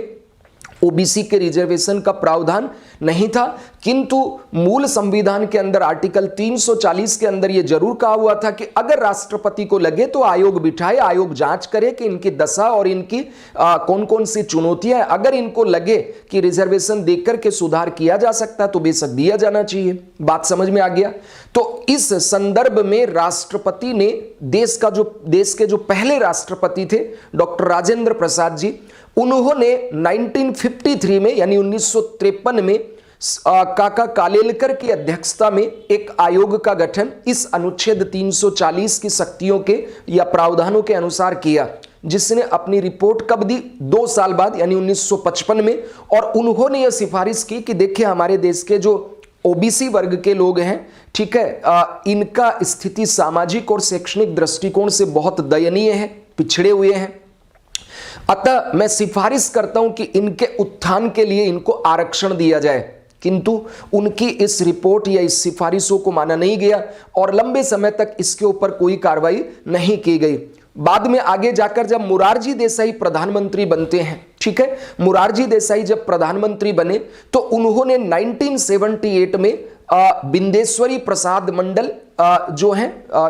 ओबीसी के रिजर्वेशन का प्रावधान नहीं था, किंतु मूल संविधान के अंदर आर्टिकल 340 के अंदर यह जरूर कहा हुआ था कि अगर राष्ट्रपति को लगे तो आयोग बिठाए, आयोग जांच करे कि इनकी दशा और इनकी कौन कौन सी चुनौतियां हैं। अगर इनको लगे कि रिजर्वेशन देकर के सुधार किया जा सकता है तो बेशक दिया जाना चाहिए। बात समझ में आ गया? तो इस संदर्भ में राष्ट्रपति ने देश के जो पहले राष्ट्रपति थे डॉक्टर राजेंद्र प्रसाद जी, उन्होंने 1953 में यानी 1953 में काका कालेलकर की अध्यक्षता में एक आयोग का गठन इस अनुच्छेद 340 की शक्तियों के या प्रावधानों के अनुसार किया। जिसने अपनी रिपोर्ट कब दी? 2 साल बाद, यानी 1955 में। और उन्होंने यह सिफारिश की कि देखिए हमारे देश के जो ओबीसी वर्ग के लोग हैं, ठीक है, इनका स्थिति सामाजिक और शैक्षणिक दृष्टिकोण से बहुत दयनीय है, पिछड़े हुए हैं। अतः मैं सिफारिश करता हूं कि इनके उत्थान के लिए इनको आरक्षण दिया जाए। किंतु उनकी इस रिपोर्ट या इस सिफारिशों को माना नहीं गया और लंबे समय तक इसके ऊपर कोई कार्रवाई नहीं की गई। बाद में आगे जाकर जब मोरारजी देसाई प्रधानमंत्री बनते हैं, ठीक है, मोरारजी देसाई जब प्रधानमंत्री बने तो उन्होंने 1978 में बिंदेश्वरी प्रसाद मंडल जो है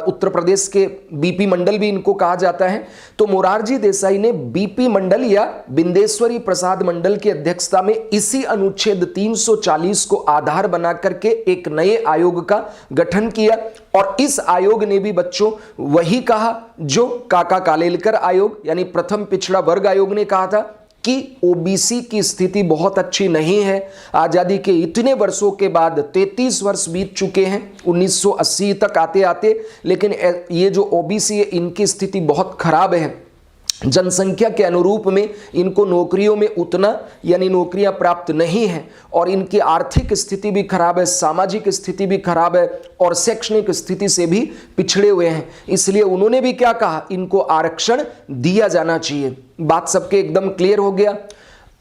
उत्तर प्रदेश के बीपी मंडल भी इनको कहा जाता है, तो मोरारजी देसाई ने बीपी मंडल या बिंदेश्वरी प्रसाद मंडल की अध्यक्षता में इसी अनुच्छेद 340 को आधार बना करके एक नए आयोग का गठन किया। और इस आयोग ने भी बच्चों वही कहा जो काका कालेलकर आयोग यानी प्रथम पिछड़ा वर्ग आयोग ने कहा था कि ओबीसी की स्थिति बहुत अच्छी नहीं है। आजादी के इतने वर्षों के बाद 33 वर्ष बीत चुके हैं 1980 तक आते आते, लेकिन ये जो ओबीसी है इनकी स्थिति बहुत खराब है। जनसंख्या के अनुरूप में इनको नौकरियों में उतना यानी नौकरियां प्राप्त नहीं है और इनकी आर्थिक स्थिति भी खराब है, सामाजिक स्थिति भी खराब है और शैक्षणिक स्थिति से भी पिछड़े हुए हैं। इसलिए उन्होंने भी क्या कहा, इनको आरक्षण दिया जाना चाहिए। बात सबके एकदम क्लियर हो गया।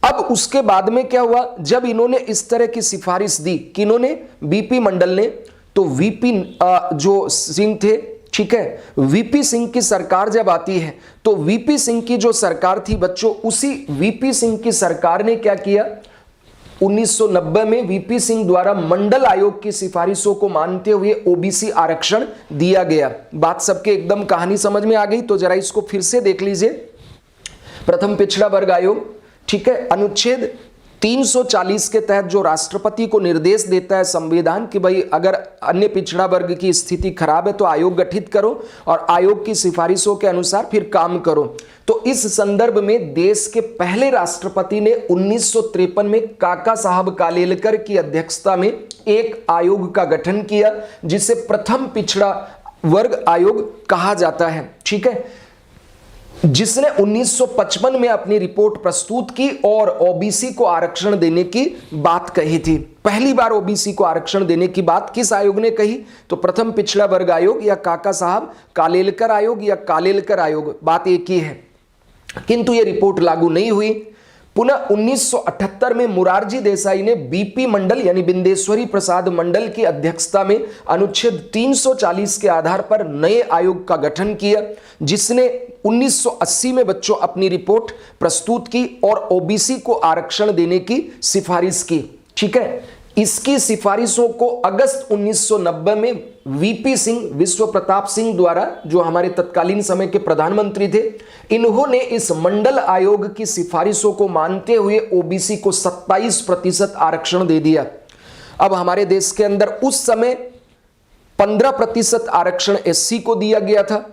अब उसके बाद में क्या हुआ, जब इन्होंने इस तरह की सिफारिश दी कि इन्होंने बीपी मंडल ने, तो वीपी जो सिंह थे, ठीक है, वीपी सिंह की सरकार जब आती है तो वीपी सिंह की जो सरकार थी बच्चों, उसी वीपी सिंह की सरकार ने क्या किया, 1990 में वीपी सिंह द्वारा मंडल आयोग की सिफारिशों को मानते हुए ओबीसी आरक्षण दिया गया। बात सबके एकदम कहानी समझ में आ गई? तो जरा इसको फिर से देख लीजिए। प्रथम पिछड़ा वर्ग आयोग, ठीक है, अनुच्छेद 340 के तहत जो राष्ट्रपति को निर्देश देता है संविधान कि भाई अगर अन्य पिछड़ा वर्ग की स्थिति खराब है तो आयोग गठित करो और आयोग की सिफारिशों के अनुसार फिर काम करो। तो इस संदर्भ में देश के पहले राष्ट्रपति ने 1953 में काका साहब कालेलकर की अध्यक्षता में एक आयोग का गठन किया जिसे प्रथम पिछड़ा वर्ग आयोग कहा जाता है, ठीक है, जिसने 1955 में अपनी रिपोर्ट प्रस्तुत की और ओबीसी को आरक्षण देने की बात कही थी। पहली बार ओबीसी को आरक्षण देने की बात किस आयोग ने कही? तो प्रथम पिछड़ा वर्ग आयोग या काका साहब कालेलकर आयोग या कालेलकर आयोग, बात एक ही है। किंतु यह रिपोर्ट लागू नहीं हुई। पुनः 1978 में मोरारजी देसाई ने बीपी मंडल यानी बिंदेश्वरी प्रसाद मंडल की अध्यक्षता में अनुच्छेद 340 के आधार पर नए आयोग का गठन किया जिसने 1980 में बच्चों अपनी रिपोर्ट प्रस्तुत की और ओबीसी को आरक्षण देने की सिफारिश की, ठीक है। इसकी सिफारिशों को अगस्त 1990 में वीपी सिंह, विश्व प्रताप सिंह द्वारा, जो हमारे तत्कालीन समय के प्रधानमंत्री थे, इन्होंने इस मंडल आयोग की सिफारिशों को मानते हुए ओबीसी को 27% आरक्षण दे दिया। अब हमारे देश के अंदर उस समय 15% आरक्षण एससी को दिया गया था,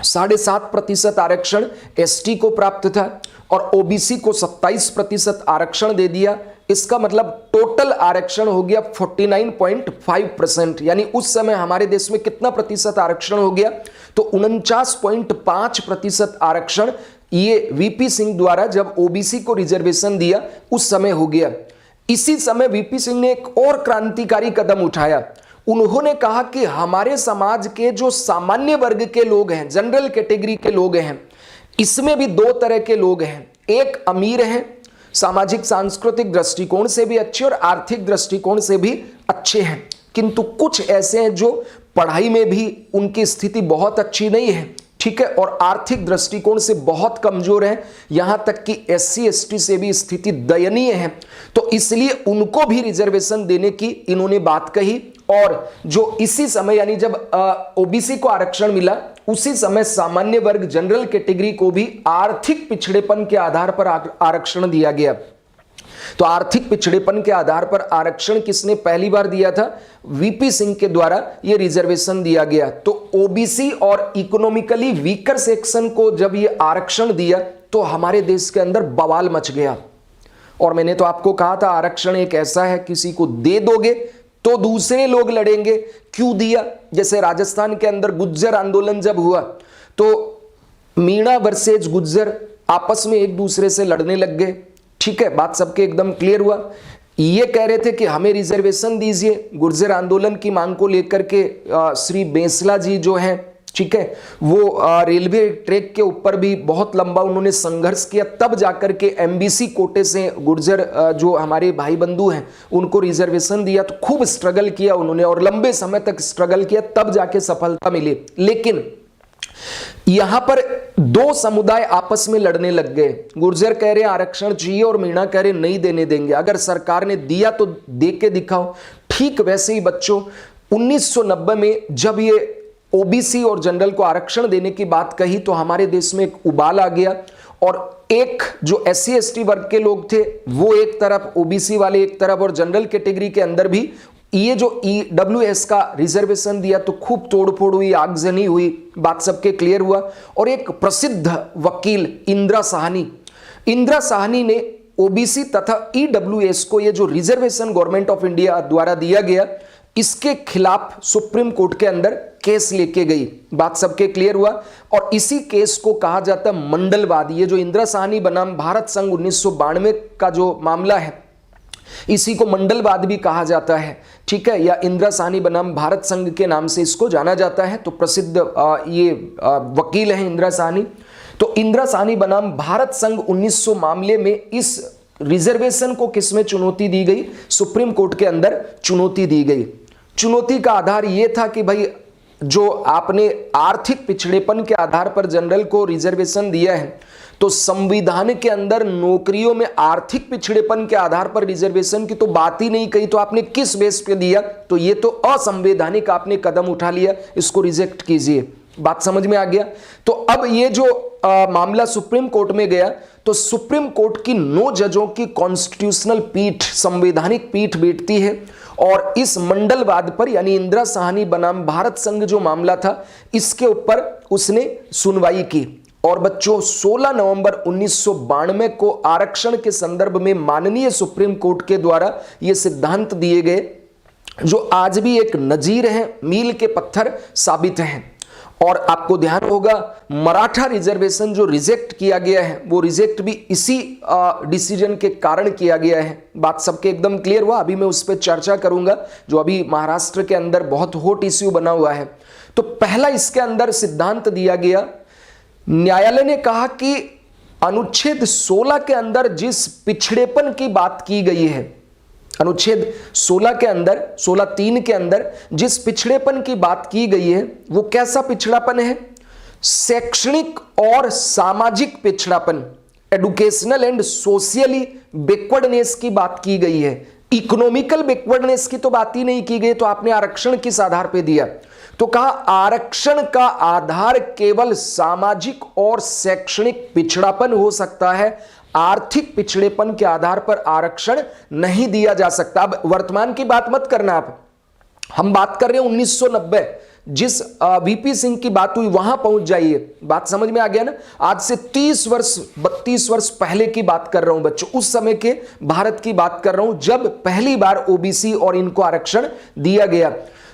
7.5% आरक्षण एसटी को प्राप्त था और ओबीसी को 27% आरक्षण दे दिया। इसका मतलब टोटल आरक्षण हो गया 49.5%, यानी उस समय हमारे देश में कितना प्रतिशत आरक्षण हो गया? तो 49.5% आरक्षण ये वीपी सिंह द्वारा जब ओबीसी को रिजर्वेशन दिया उस समय हो गया। इसी समय वीपी सिंह ने एक और क्रांतिकारी कदम उठाया। उन्होंने कहा कि हमारे समाज के जो सामान्य वर्ग के लोग हैं, जनरल कैटेगरी के लोग हैं, इसमें भी दो तरह के लोग हैं। एक अमीर हैं, सामाजिक सांस्कृतिक दृष्टिकोण से भी अच्छे और आर्थिक दृष्टिकोण से भी अच्छे हैं, किंतु कुछ ऐसे हैं जो पढ़ाई में भी उनकी स्थिति बहुत अच्छी नहीं है, ठीक है, और आर्थिक दृष्टिकोण से बहुत कमजोर है, यहां तक कि एससी एसटी से भी स्थिति दयनीय है। तो इसलिए उनको भी रिजर्वेशन देने की इन्होंने बात कही और जो इसी समय यानी जब ओबीसी को आरक्षण मिला उसी समय सामान्य वर्ग जनरल कैटेगरी को भी आर्थिक पिछड़ेपन के आधार पर आरक्षण दिया गया। तो आर्थिक पिछड़ेपन के आधार पर आरक्षण किसने पहली बार दिया था? वीपी सिंह के द्वारा यह रिजर्वेशन दिया गया। तो ओबीसी और इकोनॉमिकली वीकर सेक्शन को जब ये आरक्षण दिया तो हमारे देश के अंदर बवाल मच गया। और मैंने तो आपको कहा था आरक्षण एक ऐसा है, किसी को दे दोगे तो दूसरे लोग लड़ेंगे, क्यों दिया? जैसे राजस्थान के अंदर गुज्जर आंदोलन जब हुआ तो मीणा वर्सेज गुर्जर आपस में एक दूसरे से लड़ने लग गए। ठीक है, बात सबके एकदम क्लियर हुआ। ये कह रहे थे कि हमें रिजर्वेशन दीजिए। गुर्जर आंदोलन की मांग को लेकर के श्री बेंसला जी जो हैं, ठीक है, वो रेलवे ट्रैक के ऊपर भी बहुत लंबा उन्होंने संघर्ष किया, तब जाकर के एमबीसी कोटे से गुर्जर जो हमारे भाई बंधु हैं उनको रिजर्वेशन दिया। तो खूब स्ट्रगल किया उन्होंने और लंबे समय तक स्ट्रगल किया, तब जाके सफलता मिली। लेकिन यहां पर दो समुदाय आपस में लड़ने लग गए। गुर्जर कह रहे आरक्षण चाहिए और मीणा कह रहे नहीं देने देंगे, अगर सरकार ने दिया तो दे के दिखाओ। ठीक वैसे ही बच्चों 1990 में जब ये ओबीसी और जनरल को आरक्षण देने की बात कही तो हमारे देश में एक उबाल आ गया और एक जो एससी एसटी वर्ग के लोग थे वो एक तरफ, ओबीसी वाले एक तरफ, और जनरल कैटेगरी के अंदर भी ये जो ईडब्ल्यूएस का रिजर्वेशन दिया तो खूब तोड़फोड़ हुई, आगजनी हुई, बात सबके क्लियर हुआ। और एक प्रसिद्ध वकील इंदिरा साहनी ने ओबीसी तथा ईडब्ल्यूएस को ये जो रिजर्वेशन गवर्नमेंट ऑफ इंडिया द्वारा दिया गया इसके खिलाफ सुप्रीम कोर्ट के अंदर केस लेके गई। बात सबके क्लियर हुआ और इसी केस को कहा जाता है मंडलवाद। ये जो इंदिरा साहनी बनाम भारत संघ 1992 का जो मामला है इसी को मंडलवाद भी कहा जाता है। ठीक है, या इंदिरा साहनी बनाम भारत संघ के नाम से इसको जाना जाता है। तो प्रसिद्ध ये वकील है इंदिरा साहनी। तो इंदिरा साहनी बनाम भारत संघ 1900 मामले में इस रिजर्वेशन को किसमें चुनौती दी गई? सुप्रीम कोर्ट के अंदर चुनौती दी गई। चुनौती का आधार यह था कि भाई जो आपने आर्थिक पिछड़ेपन के आधार पर जनरल को रिजर्वेशन दिया है तो संविधान के अंदर नौकरियों में आर्थिक पिछड़ेपन के आधार पर रिजर्वेशन की तो बात ही नहीं कही, तो आपने किस बेस पे दिया? तो ये तो असंवैधानिक आपने कदम उठा लिया, इसको रिजेक्ट कीजिए। बात समझ में आ गया? तो अब ये जो मामला सुप्रीम कोर्ट में गया तो सुप्रीम कोर्ट की 9 जजों की कॉन्स्टिट्यूशनल पीठ, संवैधानिक पीठ बैठती है और इस मंडलवाद पर यानी इंदिरा साहनी बनाम भारत संघ जो मामला था इसके ऊपर उसने सुनवाई की। और बच्चों 16 नवंबर 1992 को आरक्षण के संदर्भ में माननीय सुप्रीम कोर्ट के द्वारा ये सिद्धांत दिए गए जो आज भी एक नजीर है, मील के पत्थर साबित हैं। और आपको ध्यान होगा मराठा रिजर्वेशन जो रिजेक्ट किया गया है वो रिजेक्ट भी इसी डिसीजन के कारण किया गया है। बात सबके एकदम क्लियर हुआ? अभी मैं उस पर चर्चा करूंगा जो अभी महाराष्ट्र के अंदर बहुत हॉट इश्यू बना हुआ है। तो पहला इसके अंदर सिद्धांत दिया गया, न्यायालय ने कहा कि अनुच्छेद 16 के अंदर जिस पिछड़ेपन की बात की गई है, अनुच्छेद 16 के अंदर 16(3) के अंदर जिस पिछड़ेपन की बात की गई है वो कैसा पिछड़ापन है? शैक्षणिक और सामाजिक पिछड़ापन, एडुकेशनल एंड सोशियली बैकवर्डनेस की बात की गई है। इकोनॉमिकल बैकवर्डनेस की तो बात ही नहीं की गई, तो आपने आरक्षण किस आधार पे दिया? तो कहा आरक्षण का आधार केवल सामाजिक और शैक्षणिक पिछड़ापन हो सकता है, आर्थिक पिछड़ेपन के आधार पर आरक्षण नहीं दिया जा सकता। अब वर्तमान की बात मत करना आप, हम बात कर रहे हैं 1990 जिस वीपी सिंह की बात हुई वहां पहुंच जाइए। बात समझ में आ गया ना? आज से 30 वर्ष 32 वर्ष पहले की बात कर रहा हूं बच्चों, उस समय के भारत की बात कर रहा हूं जब पहली बार ओबीसी और इनको आरक्षण दिया गया।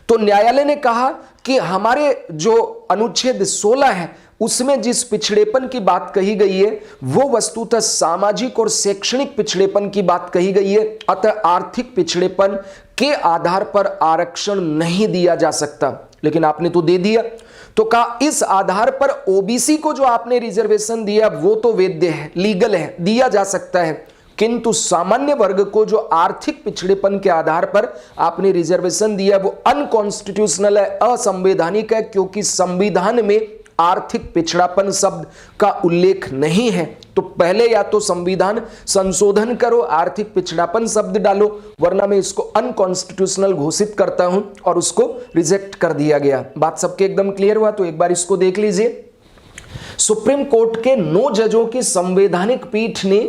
तो न्यायालय ने कहा कि हमारे जो अनुच्छेद 16 है उसमें जिस पिछड़ेपन की बात कही गई है वो वस्तुतः सामाजिक और शैक्षणिक पिछड़ेपन की बात कही गई है, अतः आर्थिक पिछड़ेपन के आधार पर आरक्षण नहीं दिया जा सकता। लेकिन आपने तो दे दिया। तो कहा इस आधार पर ओबीसी को जो आपने रिजर्वेशन दिया वो तो वैध है, लीगल है, दिया जा सकता है, किंतु सामान्य वर्ग को जो आर्थिक पिछड़ेपन के आधार पर आपने रिजर्वेशन दिया वो अनकॉन्स्टिट्यूशनल है, असंवैधानिक है, क्योंकि संविधान में आर्थिक पिछड़ापन शब्द का उल्लेख नहीं है। तो पहले या तो संविधान संशोधन करो, आर्थिक पिछड़ापन शब्द डालो, वरना मैं इसको अनकॉन्स्टिट्यूशनल घोषित करता हूं और उसको रिजेक्ट कर दिया गया। बात सबके एकदम क्लियर हुआ? तो एक बार इसको देख लीजिए। सुप्रीम कोर्ट के 9 जजों की संवैधानिक पीठ ने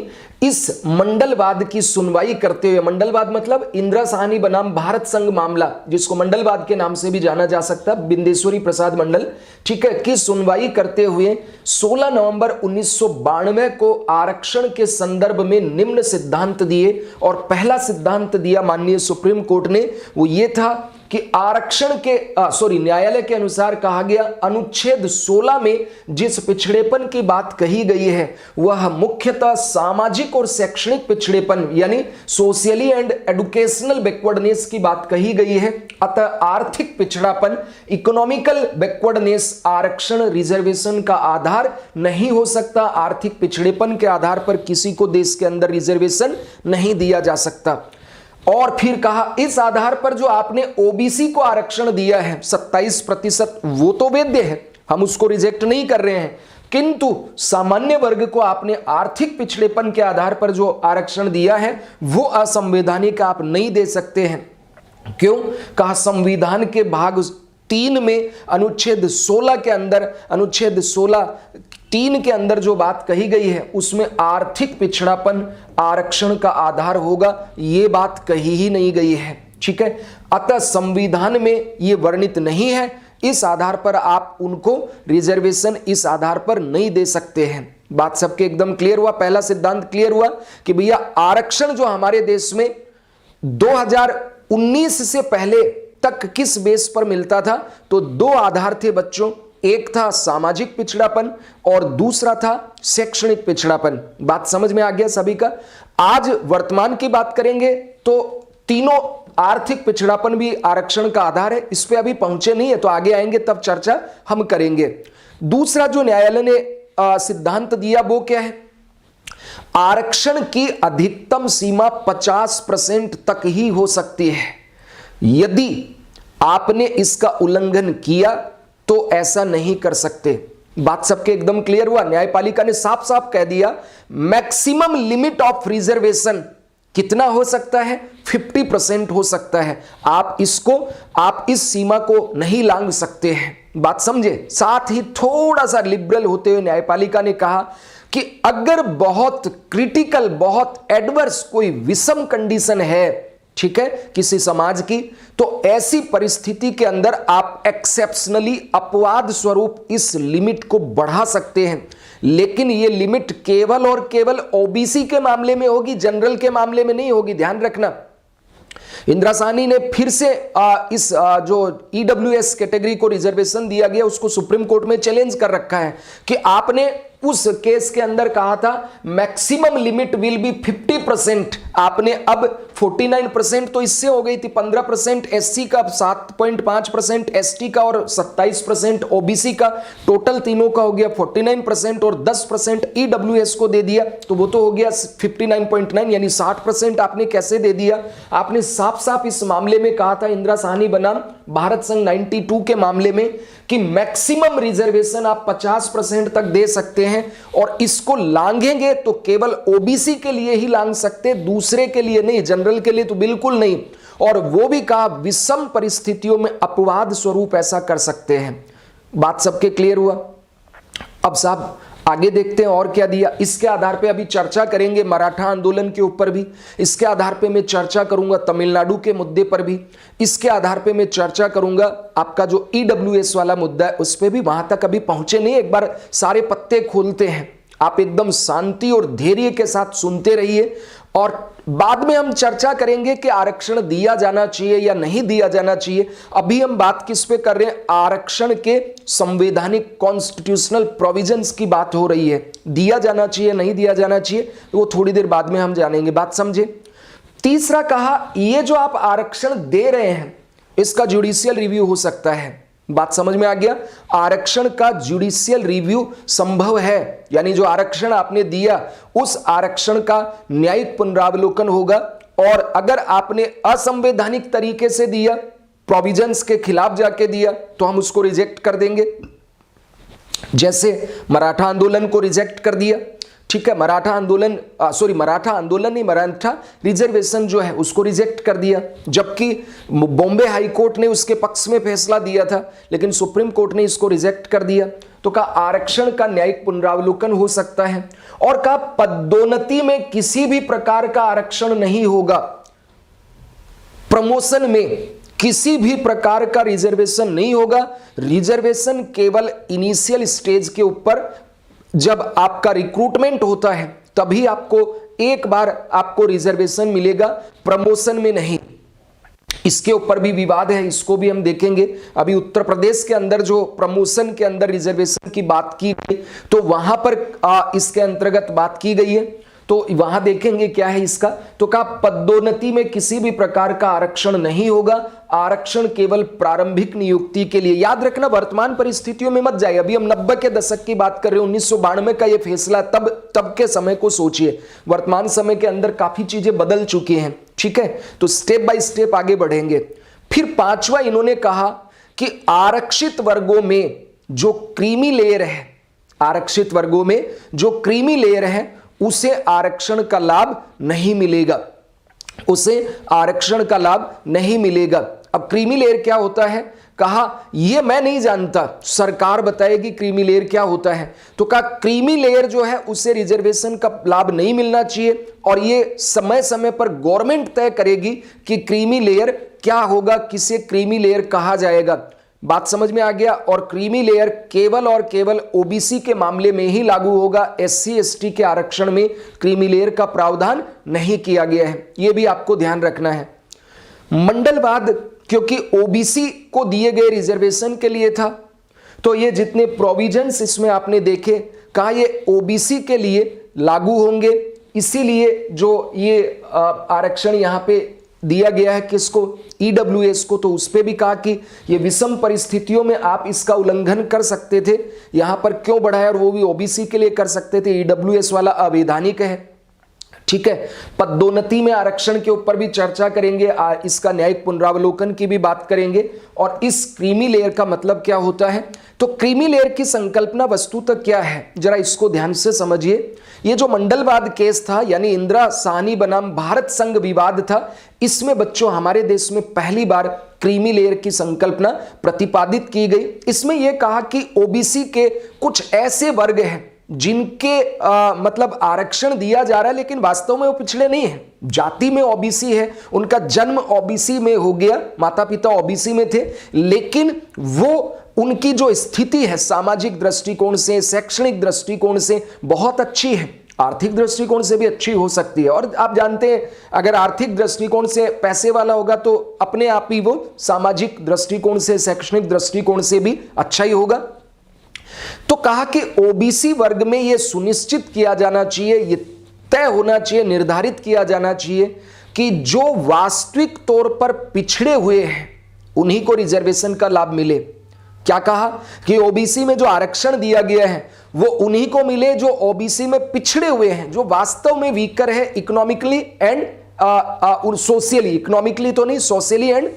इस मंडलवाद की सुनवाई करते हुए, मंडलवाद मतलब इंदिरा साहनी बनाम भारत संघ मामला जिसको मंडलवाद के नाम से भी जाना जा सकता है, बिंदेश्वरी प्रसाद मंडल, ठीक है, की सुनवाई करते हुए 16 नवंबर 1992 को आरक्षण के संदर्भ में निम्न सिद्धांत दिए। और पहला सिद्धांत दिया माननीय सुप्रीम कोर्ट ने वो ये था कि आरक्षण के न्यायालय के अनुसार कहा गया अनुच्छेद 16 में जिस पिछड़ेपन की बात कही गई है वह मुख्यतः सामाजिक और शैक्षणिक पिछड़ेपन यानी सोशली एंड एडुकेशनल बैकवर्डनेस की बात कही गई है। अतः आर्थिक पिछड़ापन इकोनॉमिकल बैकवर्डनेस आरक्षण रिजर्वेशन का आधार नहीं हो सकता। आर्थिक पिछड़ेपन के आधार पर किसी को देश के अंदर रिजर्वेशन नहीं दिया जा सकता। और फिर कहा इस आधार पर जो आपने ओबीसी को आरक्षण दिया है 27%, वो तो वैध है, हम उसको रिजेक्ट नहीं कर रहे हैं, किंतु सामान्य वर्ग को आपने आर्थिक पिछड़ेपन के आधार पर जो आरक्षण दिया है वो असंवैधानिक आप नहीं दे सकते हैं। क्यों? कहा संविधान के भाग 3 में अनुच्छेद 16 के अंदर, अनुच्छेद 16(3) के अंदर जो बात कही गई है उसमें आर्थिक पिछड़ापन आरक्षण का आधार होगा, ये बात कही ही नहीं गई है। ठीक है, अतः संविधान में ये वर्णित नहीं है, इस आधार पर आप उनको रिजर्वेशन इस आधार पर नहीं दे सकते हैं। बात सबके एकदम क्लियर हुआ, पहला सिद्धांत क्लियर हुआ कि भैया आरक्षण जो हमारे देश में 2019 से पहले तक किस बेस पर मिलता था, तो 2 आधार थे बच्चों, एक था सामाजिक पिछड़ापन और दूसरा था शैक्षणिक पिछड़ापन। बात समझ में आ गया सभी का? आज वर्तमान की बात करेंगे तो तीनों आर्थिक पिछड़ापन भी आरक्षण का आधार है, इस पे अभी पहुंचे नहीं है, तो आगे आएंगे तब चर्चा हम करेंगे। दूसरा जो न्यायालय ने सिद्धांत दिया वो क्या है? आरक्षण की अधिकतम सीमा 50% तक ही हो सकती है। यदि आपने इसका उल्लंघन किया तो ऐसा नहीं कर सकते। बात सबके एकदम क्लियर हुआ? न्यायपालिका ने साफ साफ कह दिया मैक्सिमम लिमिट ऑफ रिजर्वेशन कितना हो सकता है? 50% हो सकता है। आप इस सीमा को नहीं लांघ सकते हैं। बात समझे? साथ ही थोड़ा सा लिबरल होते हुए न्यायपालिका ने कहा कि अगर बहुत क्रिटिकल, बहुत एडवर्स कोई विषम कंडीशन है, ठीक है, किसी समाज की, तो ऐसी परिस्थिति के अंदर आप एक्सेप्शनली अपवाद स्वरूप इस लिमिट को बढ़ा सकते हैं। लेकिन यह लिमिट केवल और केवल ओबीसी के मामले में होगी, जनरल के मामले में नहीं होगी, ध्यान रखना। इंदिरा साहनी ने फिर से इस जो ईडब्ल्यूएस कैटेगरी को रिजर्वेशन दिया गया उसको सुप्रीम कोर्ट में चैलेंज कर रखा है कि आपने उस केस के अंदर कहा था मैक्सिमम लिमिट विल बी 50%, आपने अब 49%, तो इससे हो गई थी 15% एससी का, 7.5% एसटी का और 27% ओबीसी का, टोटल तीनों का हो गया 49% और 10% ईडब्ल्यूएस को दे दिया, तो वो तो हो गया 59.9 यानी 60%। आपने कैसे दे दिया? आपने साफ साफ इस मामले में कहा था, इंदिरा साहनी बनाम भारत संघ 92 के मामले में, कि मैक्सिमम रिजर्वेशन आप 50% तक दे सकते हैं और इसको लांघेंगे तो केवल ओबीसी के लिए ही लांघ सकते, दूसरे के लिए नहीं, जनरल के लिए तो बिल्कुल नहीं। और वो भी कहा विषम परिस्थितियों में अपवाद स्वरूप ऐसा कर सकते हैं। बात सबके क्लियर हुआ? अब साहब आगे देखते हैं और क्या दिया। इसके आधार पे अभी चर्चा करेंगे मराठा आंदोलन के ऊपर भी, इसके आधार पे मैं चर्चा करूंगा तमिलनाडु के मुद्दे पर भी, इसके आधार पे मैं चर्चा करूंगा आपका जो ईडब्ल्यूएस वाला मुद्दा है उस पे भी। वहां तक अभी पहुंचे नहीं, एक बार सारे पत्ते खोलते हैं, आप एकदम शांति और धैर्य के साथ सुनते रहिए। और बाद में हम चर्चा करेंगे कि आरक्षण दिया जाना चाहिए या नहीं दिया जाना चाहिए। अभी हम बात किस पे कर रहे हैं? आरक्षण के संवैधानिक कॉन्स्टिट्यूशनल प्रोविजंस की बात हो रही है। दिया जाना चाहिए नहीं दिया जाना चाहिए वो थोड़ी देर बाद में हम जानेंगे। बात समझे? तीसरा कहा ये जो आप आरक्षण दे रहे हैं इसका जुडिशियल रिव्यू हो सकता है। बात समझ में आ गया? आरक्षण का जुडिशियल रिव्यू संभव है, यानी जो आरक्षण आपने दिया उस आरक्षण का न्यायिक पुनरावलोकन होगा। और अगर आपने असंवैधानिक तरीके से दिया, प्रोविजंस के खिलाफ जाके दिया, तो हम उसको रिजेक्ट कर देंगे। जैसे मराठा आंदोलन को रिजेक्ट कर दिया, ठीक है, मराठा रिजर्वेशन जो है उसको रिजेक्ट कर दिया, जबकि बॉम्बे हाई कोर्ट ने उसके पक्ष में फैसला दिया था, लेकिन सुप्रीम कोर्ट ने इसको रिजेक्ट कर दिया। तो कहा आरक्षण का न्यायिक पुनरावलोकन हो सकता है। और कहा पदोन्नति में किसी भी प्रकार का आरक्षण नहीं होगा, प्रमोशन में किसी भी प्रकार का रिजर्वेशन नहीं होगा। रिजर्वेशन केवल इनिशियल स्टेज के ऊपर जब आपका रिक्रूटमेंट होता है तभी आपको एक बार आपको रिजर्वेशन मिलेगा, प्रमोशन में नहीं। इसके ऊपर भी विवाद है, इसको भी हम देखेंगे। अभी उत्तर प्रदेश के अंदर जो प्रमोशन के अंदर रिजर्वेशन की बात की गई, तो वहां पर इसके अंतर्गत बात की गई है, तो वहां देखेंगे क्या है इसका। तो कहा पदोन्नति में किसी भी प्रकार का आरक्षण नहीं होगा, आरक्षण केवल प्रारंभिक नियुक्ति के लिए। याद रखना, वर्तमान परिस्थितियों में मत जाइए, अभी हम 90 के दशक की बात कर रहे हैं, 1992 का ये फैसला, तब के समय को सोचिए, वर्तमान समय के अंदर काफी चीजें बदल चुकी हैं, ठीक है। तो स्टेप बाय स्टेप आगे बढ़ेंगे। फिर पांचवा इन्होंने कहा कि आरक्षित वर्गों में जो क्रीमी लेयर है, आरक्षित वर्गों में जो क्रीमी लेयर है उसे आरक्षण का लाभ नहीं मिलेगा, उसे आरक्षण का लाभ नहीं मिलेगा। अब क्रीमी लेयर क्या होता है, कहा यह मैं नहीं जानता, सरकार बताएगी क्रीमी लेयर क्या होता है। तो कहा क्रीमी लेयर जो है उसे रिजर्वेशन का लाभ नहीं मिलना चाहिए, और यह समय समय पर गवर्नमेंट तय करेगी कि क्रीमी लेयर क्या होगा, किसे क्रीमी लेयर कहा जाएगा। बात समझ में आ गया। और क्रीमी लेयर केवल और केवल ओबीसी के मामले में ही लागू होगा, एससी एसटी के आरक्षण में क्रीमी लेयर का प्रावधान नहीं किया गया है, यह भी आपको ध्यान रखना है। मंडलवाद क्योंकि ओबीसी को दिए गए रिजर्वेशन के लिए था, तो ये जितने प्रोविजंस इसमें आपने देखे, कहा ये ओबीसी के लिए लागू होंगे, इसीलिए जो ये आरक्षण यहां पे दिया गया है किसको, ईडब्ल्यूएस को। तो उस पे भी कहा कि ये विषम परिस्थितियों में आप इसका उल्लंघन कर सकते थे, यहां पर क्यों बढ़ाया, और वो भी ओबीसी के लिए कर सकते थे, ईडब्ल्यूएस वाला अवैधानिक है, ठीक है। पदोन्नति में आरक्षण के ऊपर भी चर्चा करेंगे, इसका न्यायिक पुनरावलोकन की भी बात करेंगे, और इस क्रीमी लेयर का मतलब क्या होता है। तो क्रीमी लेयर की संकल्पना वस्तुतः क्या है, जरा इसको ध्यान से समझिए। ये जो मंडलवाद केस था, यानी इंदिरा साहनी बनाम भारत संघ विवाद था, इसमें बच्चों हमारे देश में पहली बार क्रीमी लेयर की संकल्पना प्रतिपादित की गई। इसमें यह कहा कि ओबीसी के कुछ ऐसे वर्ग हैं जिनके मतलब आरक्षण दिया जा रहा है, लेकिन वास्तव में वो पिछड़े नहीं हैं, जाति में ओबीसी है, उनका जन्म ओबीसी में हो गया, माता पिता ओबीसी में थे, लेकिन वो उनकी जो स्थिति है सामाजिक दृष्टिकोण से, शैक्षणिक दृष्टिकोण से बहुत अच्छी है, आर्थिक दृष्टिकोण से भी अच्छी हो सकती है। और आप जानते हैं अगर आर्थिक दृष्टिकोण से पैसे वाला होगा तो अपने आप ही वो सामाजिक दृष्टिकोण से, शैक्षणिक दृष्टिकोण से भी अच्छा ही होगा। तो कहा कि ओबीसी वर्ग में यह सुनिश्चित किया जाना चाहिए, यह तय होना चाहिए, निर्धारित किया जाना चाहिए कि जो वास्तविक तौर पर पिछड़े हुए हैं उन्हीं को रिजर्वेशन का लाभ मिले। क्या कहा कि ओबीसी में जो आरक्षण दिया गया है वो उन्हीं को मिले जो ओबीसी में पिछड़े हुए हैं, जो वास्तव में वीकर है इकोनॉमिकली एंड सोशली, इकोनॉमिकली तो नहीं, सोशली एंड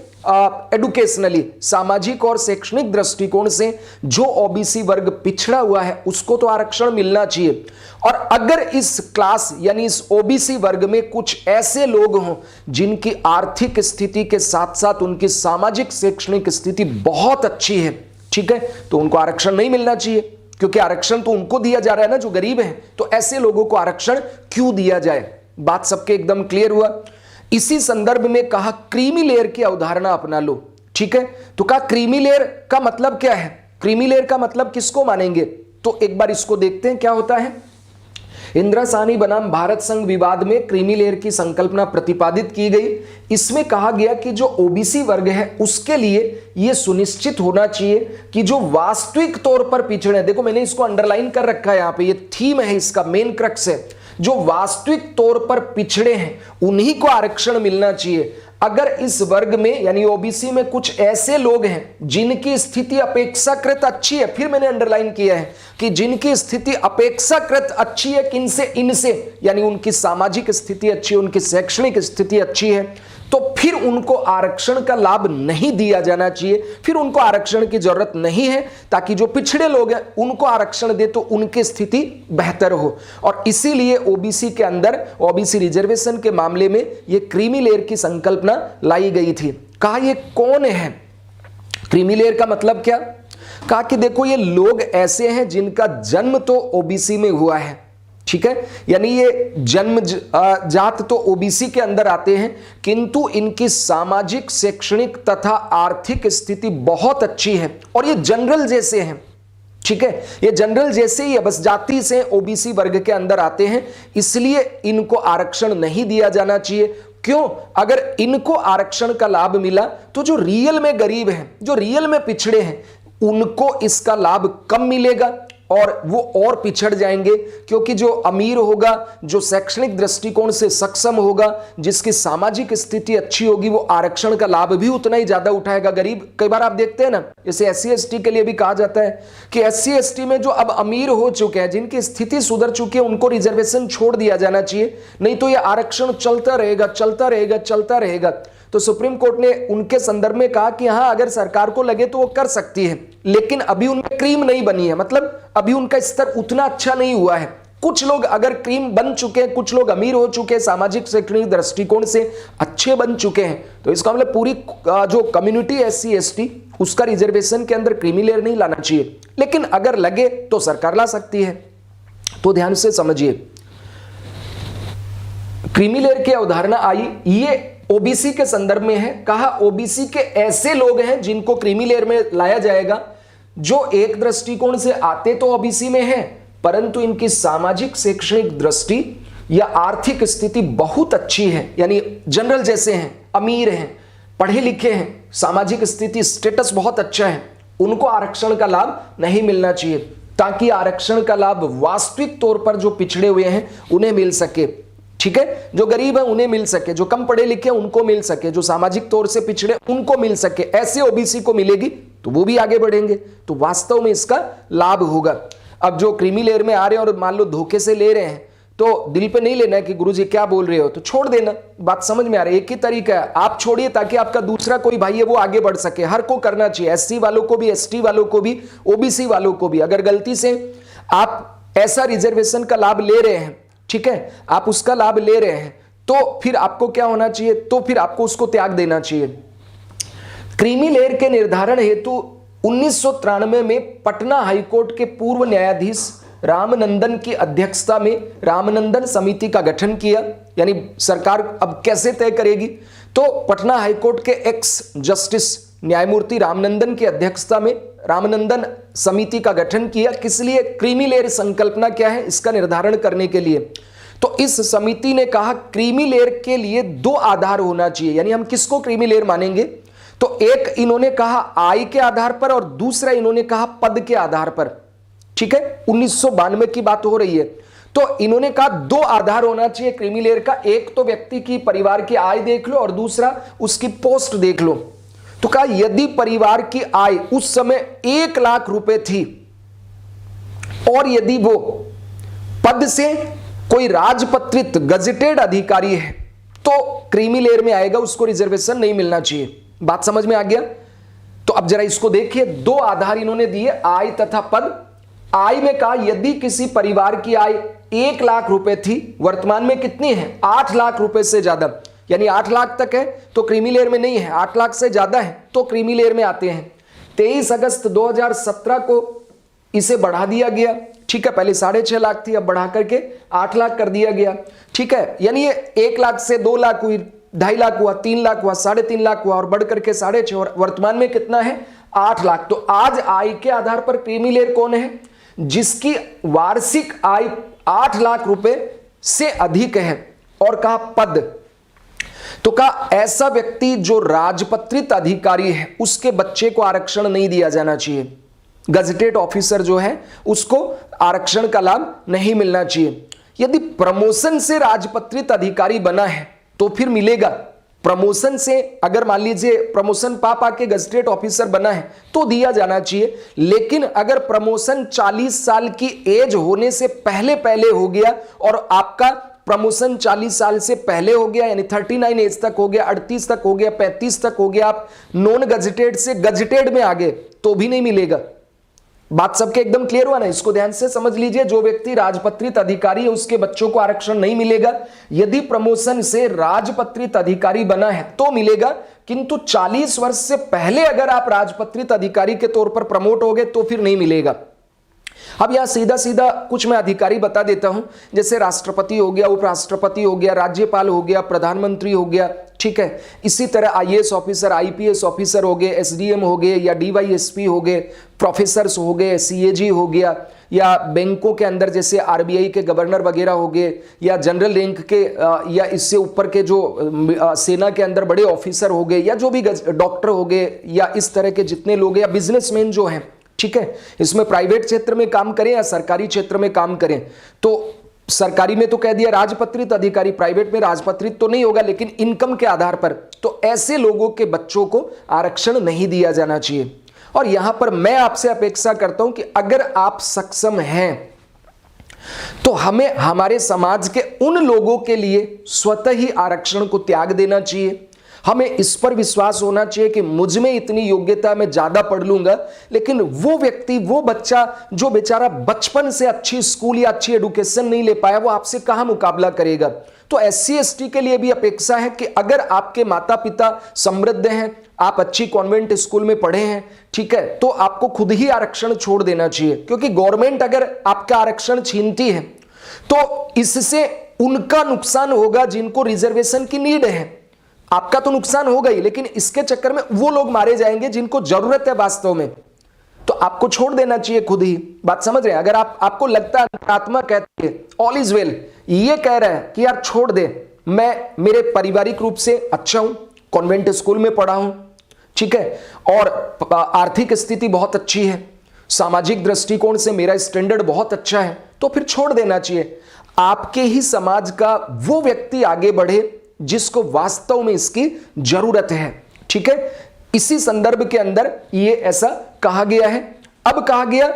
एडुकेशनली, सामाजिक और शैक्षणिक दृष्टिकोण से जो ओबीसी वर्ग पिछड़ा हुआ है उसको तो आरक्षण मिलना चाहिए। और अगर इस क्लास यानी इस ओबीसी वर्ग में कुछ ऐसे लोग हों जिनकी आर्थिक स्थिति के साथ साथ उनकी सामाजिक शैक्षणिक स्थिति बहुत अच्छी है, ठीक है, तो उनको आरक्षण नहीं मिलना चाहिए, क्योंकि आरक्षण तो उनको दिया जा रहा है ना जो गरीब हैं, तो ऐसे लोगों को आरक्षण क्यों दिया जाए। बात सबके एकदम क्लियर हुआ। इसी संदर्भ में कहा क्रीमी लेयर की अवधारणा अपना लो, ठीक है। तो कहा क्रीमी लेयर का मतलब क्या है, क्रीमी लेयर का मतलब किसको मानेंगे, तो एक बार इसको देखते हैं क्या होता है। इंदिरा साहनी बनाम भारत संघ विवाद में क्रीमी लेयर की संकल्पना प्रतिपादित की गई। इसमें कहा गया कि जो ओबीसी वर्ग है उसके लिए यह सुनिश्चित होना चाहिए कि जो वास्तविक तौर पर पिछड़े, देखो मैंने इसको अंडरलाइन कर रखा है यहां पे, ये थीम है, इसका मेन क्रक्स है, जो वास्तविक तौर पर पिछड़े हैं उन्हीं को आरक्षण मिलना चाहिए। अगर इस वर्ग में यानी ओबीसी में कुछ ऐसे लोग हैं जिनकी स्थिति अपेक्षाकृत अच्छी है, फिर मैंने अंडरलाइन किया है कि जिनकी स्थिति अपेक्षाकृत अच्छी है, किनसे, इनसे, यानी उनकी सामाजिक स्थिति अच्छी है, उनकी शैक्षणिक स्थिति अच्छी है, तो फिर उनको आरक्षण का लाभ नहीं दिया जाना चाहिए, फिर उनको आरक्षण की जरूरत नहीं है, ताकि जो पिछड़े लोग हैं उनको आरक्षण दे तो उनकी स्थिति बेहतर हो। और इसीलिए ओबीसी के अंदर, ओबीसी रिजर्वेशन के मामले में यह क्रीमी लेयर की संकल्पना लाई गई थी। कहा ये कौन है, क्रीमी लेयर का मतलब क्या, कहा कि देखो ये लोग ऐसे हैं जिनका जन्म तो ओबीसी में हुआ है, ठीक है, यानी ये जन्म जात तो ओबीसी के अंदर आते हैं, किंतु इनकी सामाजिक, शैक्षणिक तथा आर्थिक स्थिति बहुत अच्छी है और ये जनरल जैसे हैं, ठीक है, ये जनरल जैसे ही है, बस जाति से ओबीसी वर्ग के अंदर आते हैं, इसलिए इनको आरक्षण नहीं दिया जाना चाहिए। क्यों? अगर इनको आरक्षण का लाभ मिला तो जो रियल में गरीब हैं, जो रियल में पिछड़े हैं, उनको इसका लाभ कम मिलेगा और वो और पिछड़ जाएंगे, क्योंकि जो अमीर होगा, जो शैक्षणिक दृष्टिकोण से सक्षम होगा, जिसकी सामाजिक स्थिति अच्छी होगी, वो आरक्षण का लाभ भी उतना ही ज्यादा उठाएगा। गरीब, कई बार आप देखते हैं ना, जैसे एससी एसटी के लिए भी कहा जाता है कि एससी एसटी में जो अब अमीर हो चुके हैं, जिनकी स्थिति सुधर चुकी है, उनको रिजर्वेशन छोड़ दिया जाना चाहिए, नहीं तो ये आरक्षण चलता रहेगा, चलता रहेगा, चलता रहेगा। तो सुप्रीम कोर्ट ने उनके संदर्भ में कहा कि हां, अगर सरकार को लगे तो वो कर सकती है, लेकिन अभी उनमें क्रीम नहीं बनी है, मतलब अभी उनका स्तर उतना अच्छा नहीं हुआ है। कुछ लोग अगर क्रीम बन चुके हैं, कुछ लोग अमीर हो चुके हैं, सामाजिक शैक्षणिक दृष्टिकोण से अच्छे बन चुके हैं, तो इसका मतलब पूरी जो कम्युनिटी एससी एसटी, उसका रिजर्वेशन के अंदर क्रीमी लेयर नहीं लाना चाहिए, लेकिन अगर लगे तो सरकार ला सकती है। तो ध्यान से समझिए, क्रीमी लेयर की अवधारणा आई, ये ओबीसी के संदर्भ में है। कहा ओबीसी के ऐसे लोग हैं जिनको क्रीमी लेयर में लाया जाएगा, जो एक दृष्टिकोण से आते तो ओबीसी में हैं, परंतु इनकी सामाजिक शैक्षणिक दृष्टि या आर्थिक स्थिति बहुत अच्छी है, यानी जनरल जैसे हैं, अमीर हैं, पढ़े लिखे हैं, सामाजिक स्थिति स्टेटस बहुत अच्छा है, उनको आरक्षण का लाभ नहीं मिलना चाहिए, ताकि आरक्षण का लाभ वास्तविक तौर पर जो पिछड़े हुए हैं उन्हें मिल सके। ठीक है, जो गरीब है उन्हें मिल सके, जो कम पढ़े लिखे उनको मिल सके, जो सामाजिक तौर से पिछड़े उनको मिल सके, ऐसे ओबीसी को मिलेगी तो वो भी आगे बढ़ेंगे, तो वास्तव में इसका लाभ होगा। अब जो क्रीमी लेयर में आ रहे हैं और मान लो धोखे से ले रहे हैं, तो दिल पे नहीं लेना है कि गुरुजी क्या बोल रहे हो, तो छोड़ देना। बात समझ में आ रही है? एक ही तरीका है, आप छोड़िए ताकि आपका दूसरा कोई भाई है वो आगे बढ़ सके। हर को करना चाहिए, एससी वालों को भी, एसटी वालों को भी, ओबीसी वालों को भी। अगर गलती से आप ऐसा रिजर्वेशन का लाभ ले रहे हैं, ठीक है, आप उसका लाभ ले रहे हैं, तो फिर आपको क्या होना चाहिए? तो फिर आपको उसको त्याग देना चाहिए। क्रीमी लेयर के निर्धारण हेतु 1993 में पटना हाईकोर्ट के पूर्व न्यायाधीश रामनंदन की अध्यक्षता में रामनंदन समिति का गठन किया। यानी सरकार अब कैसे तय करेगी? तो पटना हाईकोर्ट के एक्स जस्टिस न्यायमूर्ति रामनंदन की अध्यक्षता में रामनंदन समिति का गठन किया। किस लिए? क्रीमी लेयर संकल्पना क्या है इसका निर्धारण करने के लिए। तो इस समिति ने कहा क्रीमी लेयर के लिए दो आधार होना चाहिए। यानी हम किसको क्रीमी लेयर मानेंगे? तो एक इन्होंने कहा आय के आधार पर और दूसरा इन्होंने कहा पद के आधार पर। ठीक है, 1992 की बात हो रही है। तो इन्होंने कहा दो आधार होना चाहिए क्रीमी लेयर का, एक तो व्यक्ति की परिवार की आय देख लो और दूसरा उसकी पोस्ट देख लो। तो कहा यदि परिवार की आय उस समय 1 लाख रुपए थी और यदि वो पद से कोई राजपत्रित गजेटेड अधिकारी है तो क्रीमी लेयर में आएगा, उसको रिजर्वेशन नहीं मिलना चाहिए। बात समझ में आ गया? तो अब जरा इसको देखिए, दो आधार इन्होंने दिए, आय तथा पद। आय में कहा यदि किसी परिवार की आय 1 लाख रुपए थी, वर्तमान में कितनी है? 8 लाख रुपए से ज्यादा, यानी 8 लाख तक है तो क्रीमी लेयर में नहीं है, 8 लाख से ज्यादा है तो क्रीमी लेयर में आते हैं। 23 अगस्त 2017 को इसे बढ़ा दिया गया। ठीक है, पहले 6.5 लाख थी, अब बढ़ा करके 8 लाख कर दिया गया। ठीक है, यानी ये 1 लाख से 2 लाख हुई, 2.5 लाख हुआ, 3 लाख हुआ, 3.5 लाख हुआ और बढ़ करके 6.5, और वर्तमान में कितना है? 8 लाख। तो आज आय के आधार पर क्रीमी लेयर कौन है? जिसकी वार्षिक आय 8 लाख रुपए से अधिक है। और कहा पद, तो कहा ऐसा व्यक्ति जो राजपत्रित अधिकारी है उसके बच्चे को आरक्षण नहीं दिया जाना चाहिए। गजेटेड ऑफिसर जो है उसको आरक्षण का लाभ नहीं मिलना चाहिए। यदि प्रमोशन से राजपत्रित अधिकारी बना है तो फिर मिलेगा। प्रमोशन से अगर मान लीजिए प्रमोशन पा के गजेटेड ऑफिसर बना है तो दिया जाना चाहिए, लेकिन अगर प्रमोशन 40 साल की एज होने से पहले हो गया और आपका प्रमोशन 40 साल से पहले हो गया, यानी 39 एज तक हो गया, 38 तक हो गया, 35 तक हो गया, आप नॉन गजेटेड से गजेटेड में आ गए तो भी नहीं मिलेगा। बात सबके एकदम क्लियर हुआ ना? इसको ध्यान से समझ लीजिए। जो व्यक्ति राजपत्रित अधिकारी है उसके बच्चों को आरक्षण नहीं मिलेगा। यदि प्रमोशन से राजपत्रित अधिकारी बना है तो मिलेगा, किंतु 40 वर्ष से पहले अगर आप राजपत्रित अधिकारी के तौर पर प्रमोट हो गए तो फिर नहीं मिलेगा। अब यहां सीधा सीधा कुछ मैं अधिकारी बता देता हूं, जैसे राष्ट्रपति हो गया, उपराष्ट्रपति हो गया, राज्यपाल हो गया, प्रधानमंत्री हो गया। ठीक है, इसी तरह आईएएस ऑफिसर, आईपीएस ऑफिसर हो गए, एसडीएम हो गए या डीवाईएसपी हो गए, प्रोफेसर्स हो गए, सीएजी हो गया, या बैंकों के अंदर जैसे आरबीआई के गवर्नर वगैरह हो गए, या जनरल रैंक के या इससे ऊपर के जो सेना के अंदर बड़े ऑफिसर हो गए, या जो भी डॉक्टर हो गए, या इस तरह के जितने लोग हैं, या बिजनेसमैन जो हैं, ठीक है, इसमें प्राइवेट क्षेत्र में काम करें या सरकारी क्षेत्र में काम करें, तो सरकारी में तो कह दिया राजपत्रित अधिकारी, प्राइवेट में राजपत्रित तो नहीं होगा लेकिन इनकम के आधार पर, तो ऐसे लोगों के बच्चों को आरक्षण नहीं दिया जाना चाहिए। और यहां पर मैं आपसे अपेक्षा करता हूं कि अगर आप सक्षम हैं तो हमें हमारे समाज के उन लोगों के लिए स्वतः ही आरक्षण को त्याग देना चाहिए। हमें इस पर विश्वास होना चाहिए कि मुझ में इतनी योग्यता, मैं ज्यादा पढ़ लूंगा, लेकिन वो व्यक्ति, वो बच्चा जो बेचारा बचपन से अच्छी स्कूल या अच्छी एडुकेशन नहीं ले पाया, वो आपसे कहां मुकाबला करेगा। तो एससी एसटी के लिए भी अपेक्षा है कि अगर आपके माता पिता समृद्ध हैं, आप अच्छी कॉन्वेंट स्कूल में पढ़े हैं, ठीक है, तो आपको खुद ही आरक्षण छोड़ देना चाहिए, क्योंकि गवर्नमेंट अगर आपका आरक्षण छीनती है तो इससे उनका नुकसान होगा जिनको रिजर्वेशन की नीड है। आपका तो नुकसान होगा ही, लेकिन इसके चक्कर में वो लोग मारे जाएंगे जिनको जरूरत है वास्तव में। तो आपको छोड़ देना चाहिए खुद ही। बात समझ रहे हैं? अगर आपको लगता है, आत्मा कहती है ऑल इज वेल, ये कह रहा है कि यार छोड़ दे, मैं मेरे पारिवारिक रूप से अच्छा हूं, कॉन्वेंट स्कूल में पढ़ा हूं, ठीक है, और आर्थिक स्थिति बहुत अच्छी है, सामाजिक दृष्टिकोण से मेरा स्टैंडर्ड बहुत अच्छा है, तो फिर छोड़ देना चाहिए। आपके ही समाज का वो व्यक्ति आगे बढ़े जिसको वास्तव में इसकी जरूरत है, ठीक है। इसी संदर्भ के अंदर ये ऐसा कहा गया है। अब कहा गया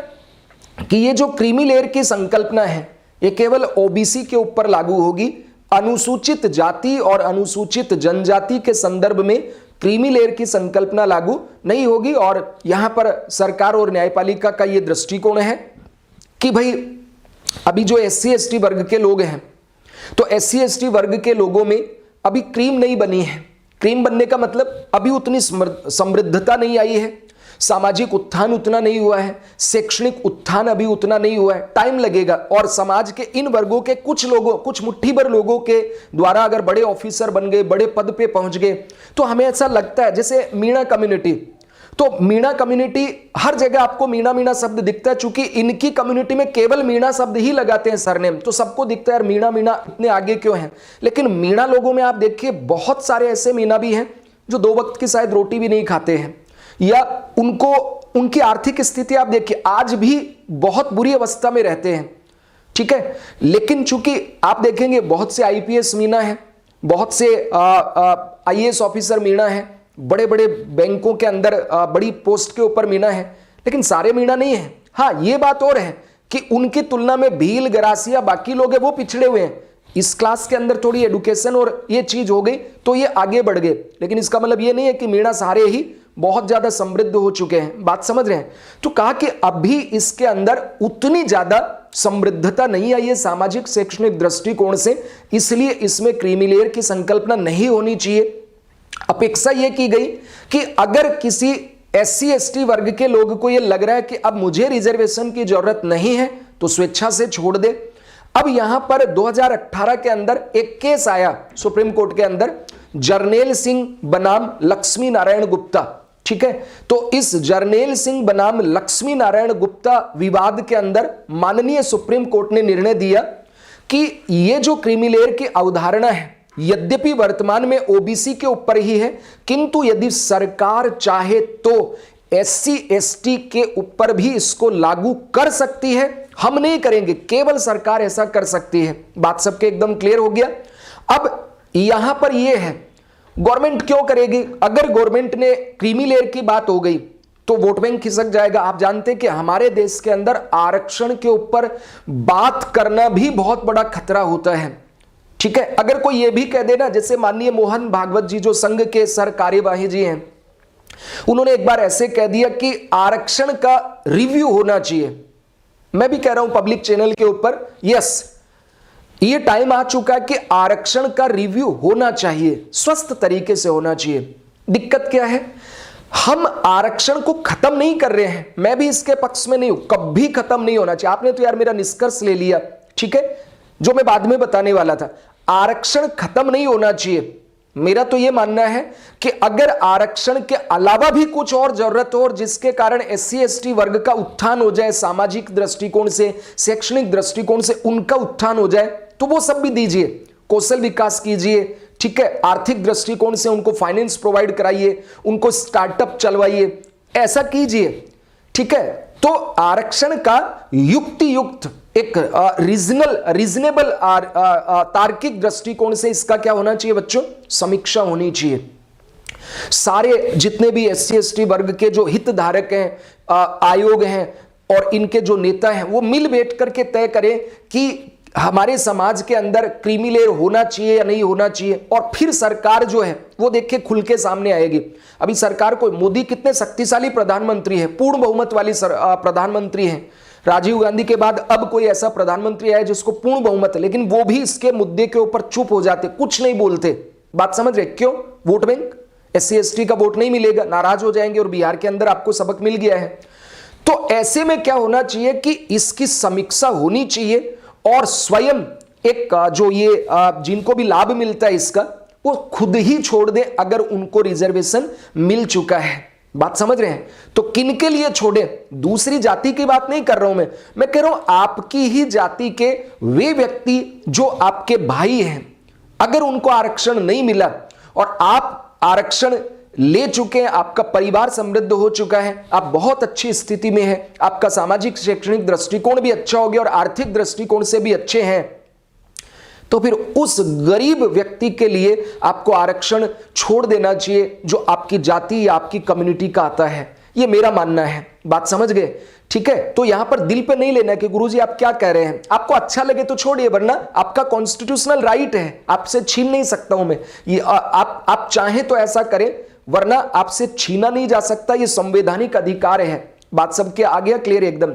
कि ये जो क्रीमी लेयर की संकल्पना है ये केवल ओबीसी के ऊपर लागू होगी, अनुसूचित जाति और अनुसूचित जनजाति के संदर्भ में क्रीमी लेयर की संकल्पना लागू नहीं होगी। और यहां पर सरकार और न्यायपालिका का यह दृष्टिकोण है कि भाई अभी जो एससी एसटी वर्ग के लोग हैं, तो एससी एसटी वर्ग के लोगों में अभी क्रीम नहीं बनी है। क्रीम बनने का मतलब अभी उतनी समृद्धता नहीं आई है, सामाजिक उत्थान उतना नहीं हुआ है, शैक्षणिक उत्थान अभी उतना नहीं हुआ है, टाइम लगेगा। और समाज के इन वर्गों के कुछ लोगों, कुछ मुट्ठी भर लोगों के द्वारा अगर बड़े ऑफिसर बन गए, बड़े पद पे पहुंच गए, तो हमें ऐसा लगता है जैसे मीणा कम्युनिटी, तो मीणा कम्युनिटी हर जगह आपको मीणा मीणा शब्द दिखता है, चूंकि इनकी कम्युनिटी में केवल मीणा शब्द ही लगाते हैं सरनेम, तो सबको दिखता है यार मीणा मीणा इतने आगे क्यों हैं। लेकिन मीणा लोगों में आप देखिए बहुत सारे ऐसे मीणा भी हैं जो 2 वक्त की शायद रोटी भी नहीं खाते हैं, या उनको उनकी आर्थिक स्थिति आप देखिए आज भी बहुत बुरी अवस्था में रहते हैं, ठीक है। लेकिन चूंकि आप देखेंगे बहुत से आईपीएस मीणा है, बहुत से आईएएस ऑफिसर मीणा है, बड़े बड़े बैंकों के अंदर बड़ी पोस्ट के ऊपर मीणा है, लेकिन सारे मीणा नहीं है। हाँ, ये बात और है कि उनकी तुलना में भील, गरासिया, बाकी लोग हैं वो पिछड़े हुए हैं। इस क्लास के अंदर थोड़ी एडुकेशन और ये चीज हो गई तो ये आगे बढ़ गए, लेकिन इसका मतलब ये नहीं है कि मीणा सारे ही बहुत ज्यादा समृद्ध हो चुके हैं। बात समझ रहे हैं? तो कहा कि अभी इसके अंदर उतनी ज्यादा समृद्धता नहीं आई है सामाजिक शैक्षणिक दृष्टिकोण से, इसलिए इसमें क्रीमी लेयर की संकल्पना नहीं होनी चाहिए। अपेक्षा यह की गई कि अगर किसी एससी एसटी वर्ग के लोग को यह लग रहा है कि अब मुझे रिजर्वेशन की जरूरत नहीं है तो स्वेच्छा से छोड़ दे। अब यहां पर 2018 के अंदर एक केस आया सुप्रीम कोर्ट के अंदर, जरनेल सिंह बनाम लक्ष्मी नारायण गुप्ता, ठीक है। तो इस जरनेल सिंह बनाम लक्ष्मी नारायण गुप्ता विवाद के अंदर माननीय सुप्रीम कोर्ट ने निर्णय दिया कि यह जो क्रीमी लेयर की अवधारणा है यद्यपि वर्तमान में ओबीसी के ऊपर ही है, किंतु यदि सरकार चाहे तो एससी एसटी के ऊपर भी इसको लागू कर सकती है। हम नहीं करेंगे, केवल सरकार ऐसा कर सकती है। बात सबके एकदम क्लियर हो गया। अब यहां पर यह है गवर्नमेंट क्यों करेगी? अगर गवर्नमेंट ने क्रीमी लेयर की बात हो गई तो वोट बैंक खिसक जाएगा। आप जानते हैं कि हमारे देश के अंदर आरक्षण के ऊपर बात करना भी बहुत बड़ा खतरा होता है, ठीक है। अगर कोई यह भी कह देना, जैसे माननीय मोहन भागवत जी जो संघ के सर कार्यवाही जी हैं, उन्होंने एक बार ऐसे कह दिया कि आरक्षण का रिव्यू होना चाहिए। मैं भी कह रहा हूं पब्लिक चैनल के ऊपर, यस, ये टाइम आ चुका है कि आरक्षण का रिव्यू होना चाहिए, स्वस्थ तरीके से होना चाहिए। दिक्कत क्या है? हम आरक्षण को खत्म नहीं कर रहे हैं, मैं भी इसके पक्ष में नहीं हूं, कभी खत्म नहीं होना चाहिए। आपने तो यार मेरा निष्कर्ष ले लिया, ठीक है, जो मैं बाद में बताने वाला था। आरक्षण खत्म नहीं होना चाहिए, मेरा तो यह मानना है कि अगर आरक्षण के अलावा भी कुछ और जरूरत हो और जिसके कारण एससी एसटी वर्ग का उत्थान हो जाए, सामाजिक दृष्टिकोण से, शैक्षणिक दृष्टिकोण से उनका उत्थान हो जाए, तो वो सब भी दीजिए। कौशल विकास कीजिए, ठीक है, आर्थिक दृष्टिकोण से उनको फाइनेंस प्रोवाइड कराइए, उनको स्टार्टअप चलवाइए, ऐसा कीजिए, ठीक है। तो आरक्षण का युक्तियुक्त एक रीजनेबल तार्किक दृष्टिकोण से इसका क्या होना चाहिए बच्चों, समीक्षा होनी चाहिए। सारे जितने भी एससी एसटी वर्ग के जो हितधारक हैं, आयोग हैं और इनके जो नेता हैं, वो मिल बैठ करके तय करें कि हमारे समाज के अंदर क्रीमी लेयर होना चाहिए या नहीं होना चाहिए, और फिर सरकार जो है वो देखिए खुल के सामने आएगी। अभी सरकार को, मोदी कितने शक्तिशाली प्रधानमंत्री है, पूर्ण बहुमत वाली प्रधानमंत्री है। राजीव गांधी के बाद अब कोई ऐसा प्रधानमंत्री आया जिसको पूर्ण बहुमत है, लेकिन वो भी इसके मुद्दे के ऊपर चुप हो जाते, कुछ नहीं बोलते। बात समझ रहे? क्यों? वोट बैंक, एससी एसटी का वोट नहीं मिलेगा, नाराज हो जाएंगे, और बिहार के अंदर आपको सबक मिल गया है। तो ऐसे में क्या होना चाहिए कि इसकी समीक्षा होनी चाहिए, और स्वयं एक जो ये जिनको भी लाभ मिलता है इसका, वो खुद ही छोड़ दे अगर उनको रिजर्वेशन मिल चुका है। बात समझ रहे हैं? तो किन के लिए छोड़े? दूसरी जाति की बात नहीं कर रहा हूं मैं कह रहा हूं आपकी ही जाति के वे व्यक्ति जो आपके भाई हैं, अगर उनको आरक्षण नहीं मिला और आप आरक्षण ले चुके हैं, आपका परिवार समृद्ध हो चुका है, आप बहुत अच्छी स्थिति में हैं, आपका सामाजिक शैक्षणिक दृष्टिकोण भी अच्छा हो गया और आर्थिक दृष्टिकोण से भी अच्छे हैं, तो फिर उस गरीब व्यक्ति के लिए आपको आरक्षण छोड़ देना चाहिए जो आपकी जाति या आपकी कम्युनिटी का आता है। यह मेरा मानना है। बात समझ गए? ठीक है। तो यहां पर दिल पे नहीं लेना कि गुरुजी आप क्या कह रहे हैं, आपको अच्छा लगे तो छोड़िए, वरना आपका कॉन्स्टिट्यूशनल राइट है, आपसे छीन नहीं सकता हूं मैं ये। आप चाहें तो ऐसा करें, वरना आपसे छीना नहीं जा सकता, ये संवैधानिक अधिकार है। बात सबके आ गया क्लियर एकदम?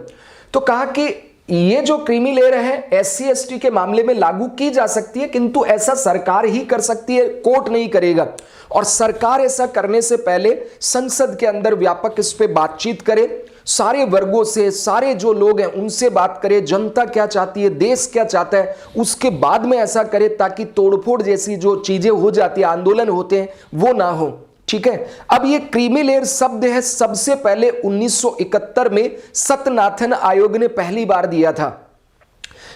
तो कहा कि ये जो क्रीमी लेयर है एससी एसटी के मामले में लागू की जा सकती है, किंतु ऐसा सरकार ही कर सकती है, कोर्ट नहीं करेगा। और सरकार ऐसा करने से पहले संसद के अंदर व्यापक इस पे बातचीत करे, सारे वर्गों से, सारे जो लोग हैं उनसे बात करे, जनता क्या चाहती है, देश क्या चाहता है, उसके बाद में ऐसा करे, ताकि तोड़फोड़ जैसी जो चीजें हो जाती है, आंदोलन होते हैं, वो ना हो। ठीक है। अब ये क्रीमी लेयर शब्द है सबसे पहले 1971 में सत्यनाथन आयोग ने पहली बार दिया था।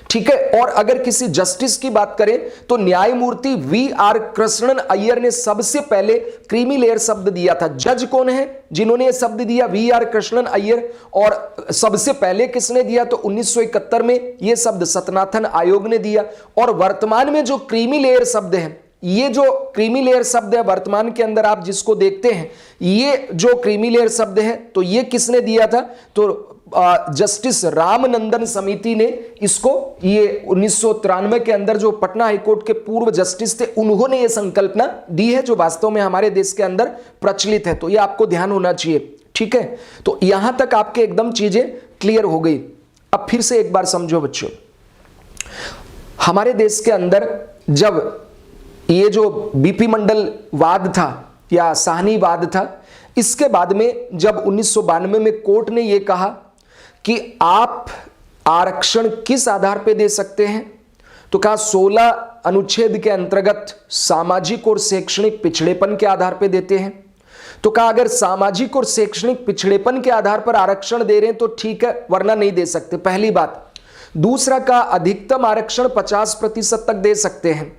ठीक है। और अगर किसी जस्टिस की बात करें तो न्यायमूर्ति वी.आर. कृष्णन अय्यर ने सबसे पहले क्रीमी लेयर शब्द दिया था। जज कौन है जिन्होंने यह शब्द दिया? वी.आर. कृष्णन अय्यर। और सबसे पहले किसने दिया? तो 1971 में यह शब्द सत्यनाथन आयोग ने दिया। और वर्तमान में जो क्रीमी लेयर शब्द है, ये जो क्रीमी लेयर शब्द है वर्तमान के अंदर आप जिसको देखते हैं, ये जो क्रीमी लेयर शब्द है, तो ये किसने दिया था? तो जस्टिस रामनंदन समिति ने इसको, ये 1993 के अंदर जो पटना हाईकोर्ट के पूर्व जस्टिस थे, उन्होंने ये संकल्पना दी है, जो वास्तव में हमारे देश के अंदर प्रचलित है। तो ये आपको ध्यान होना चाहिए। ठीक है। तो यहां तक आपके एकदम चीजें क्लियर हो गई। अब फिर से एक बार समझो बच्चों, हमारे देश के अंदर जब ये जो बीपी मंडल वाद था या साहनीवाद था, इसके बाद में जब 1992 में कोर्ट ने यह कहा कि आप आरक्षण किस आधार पर दे सकते हैं, तो कहा 16 अनुच्छेद के अंतर्गत सामाजिक और शैक्षणिक पिछड़ेपन के आधार पर देते हैं। तो कहा अगर सामाजिक और शैक्षणिक पिछड़ेपन के आधार पर आरक्षण दे रहे हैं तो ठीक है, वरना नहीं दे सकते। पहली बात। दूसरा का अधिकतम आरक्षण 50% तक दे सकते हैं,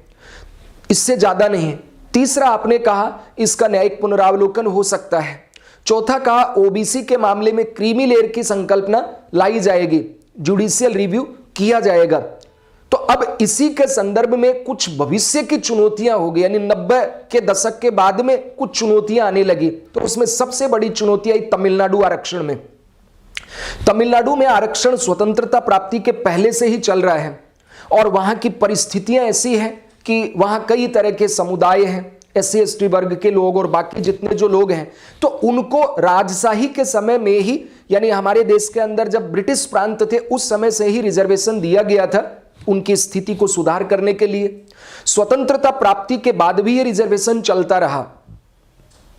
इससे ज्यादा नहीं। तीसरा आपने कहा इसका न्यायिक पुनरावलोकन हो सकता है। चौथा कहा ओबीसी के मामले में क्रीमी लेयर की संकल्पना लाई जाएगी, जुडिशियल रिव्यू किया जाएगा। तो अब इसी के संदर्भ में कुछ भविष्य की चुनौतियां हो गई, यानी 90 के दशक के बाद में कुछ चुनौतियां आने लगी। तो उसमें सबसे बड़ी चुनौती आई तमिलनाडु आरक्षण में। तमिलनाडु में आरक्षण स्वतंत्रता प्राप्ति के पहले से ही चल रहा है, और वहां की परिस्थितियां ऐसी हैं कि वहां कई तरह के समुदाय हैं, एससी एसटी वर्ग के लोग और बाकी जितने जो लोग हैं, तो उनको राजशाही के समय में ही, यानी हमारे देश के अंदर जब ब्रिटिश प्रांत थे उस समय से ही रिजर्वेशन दिया गया था उनकी स्थिति को सुधार करने के लिए। स्वतंत्रता प्राप्ति के बाद भी ये रिजर्वेशन चलता रहा।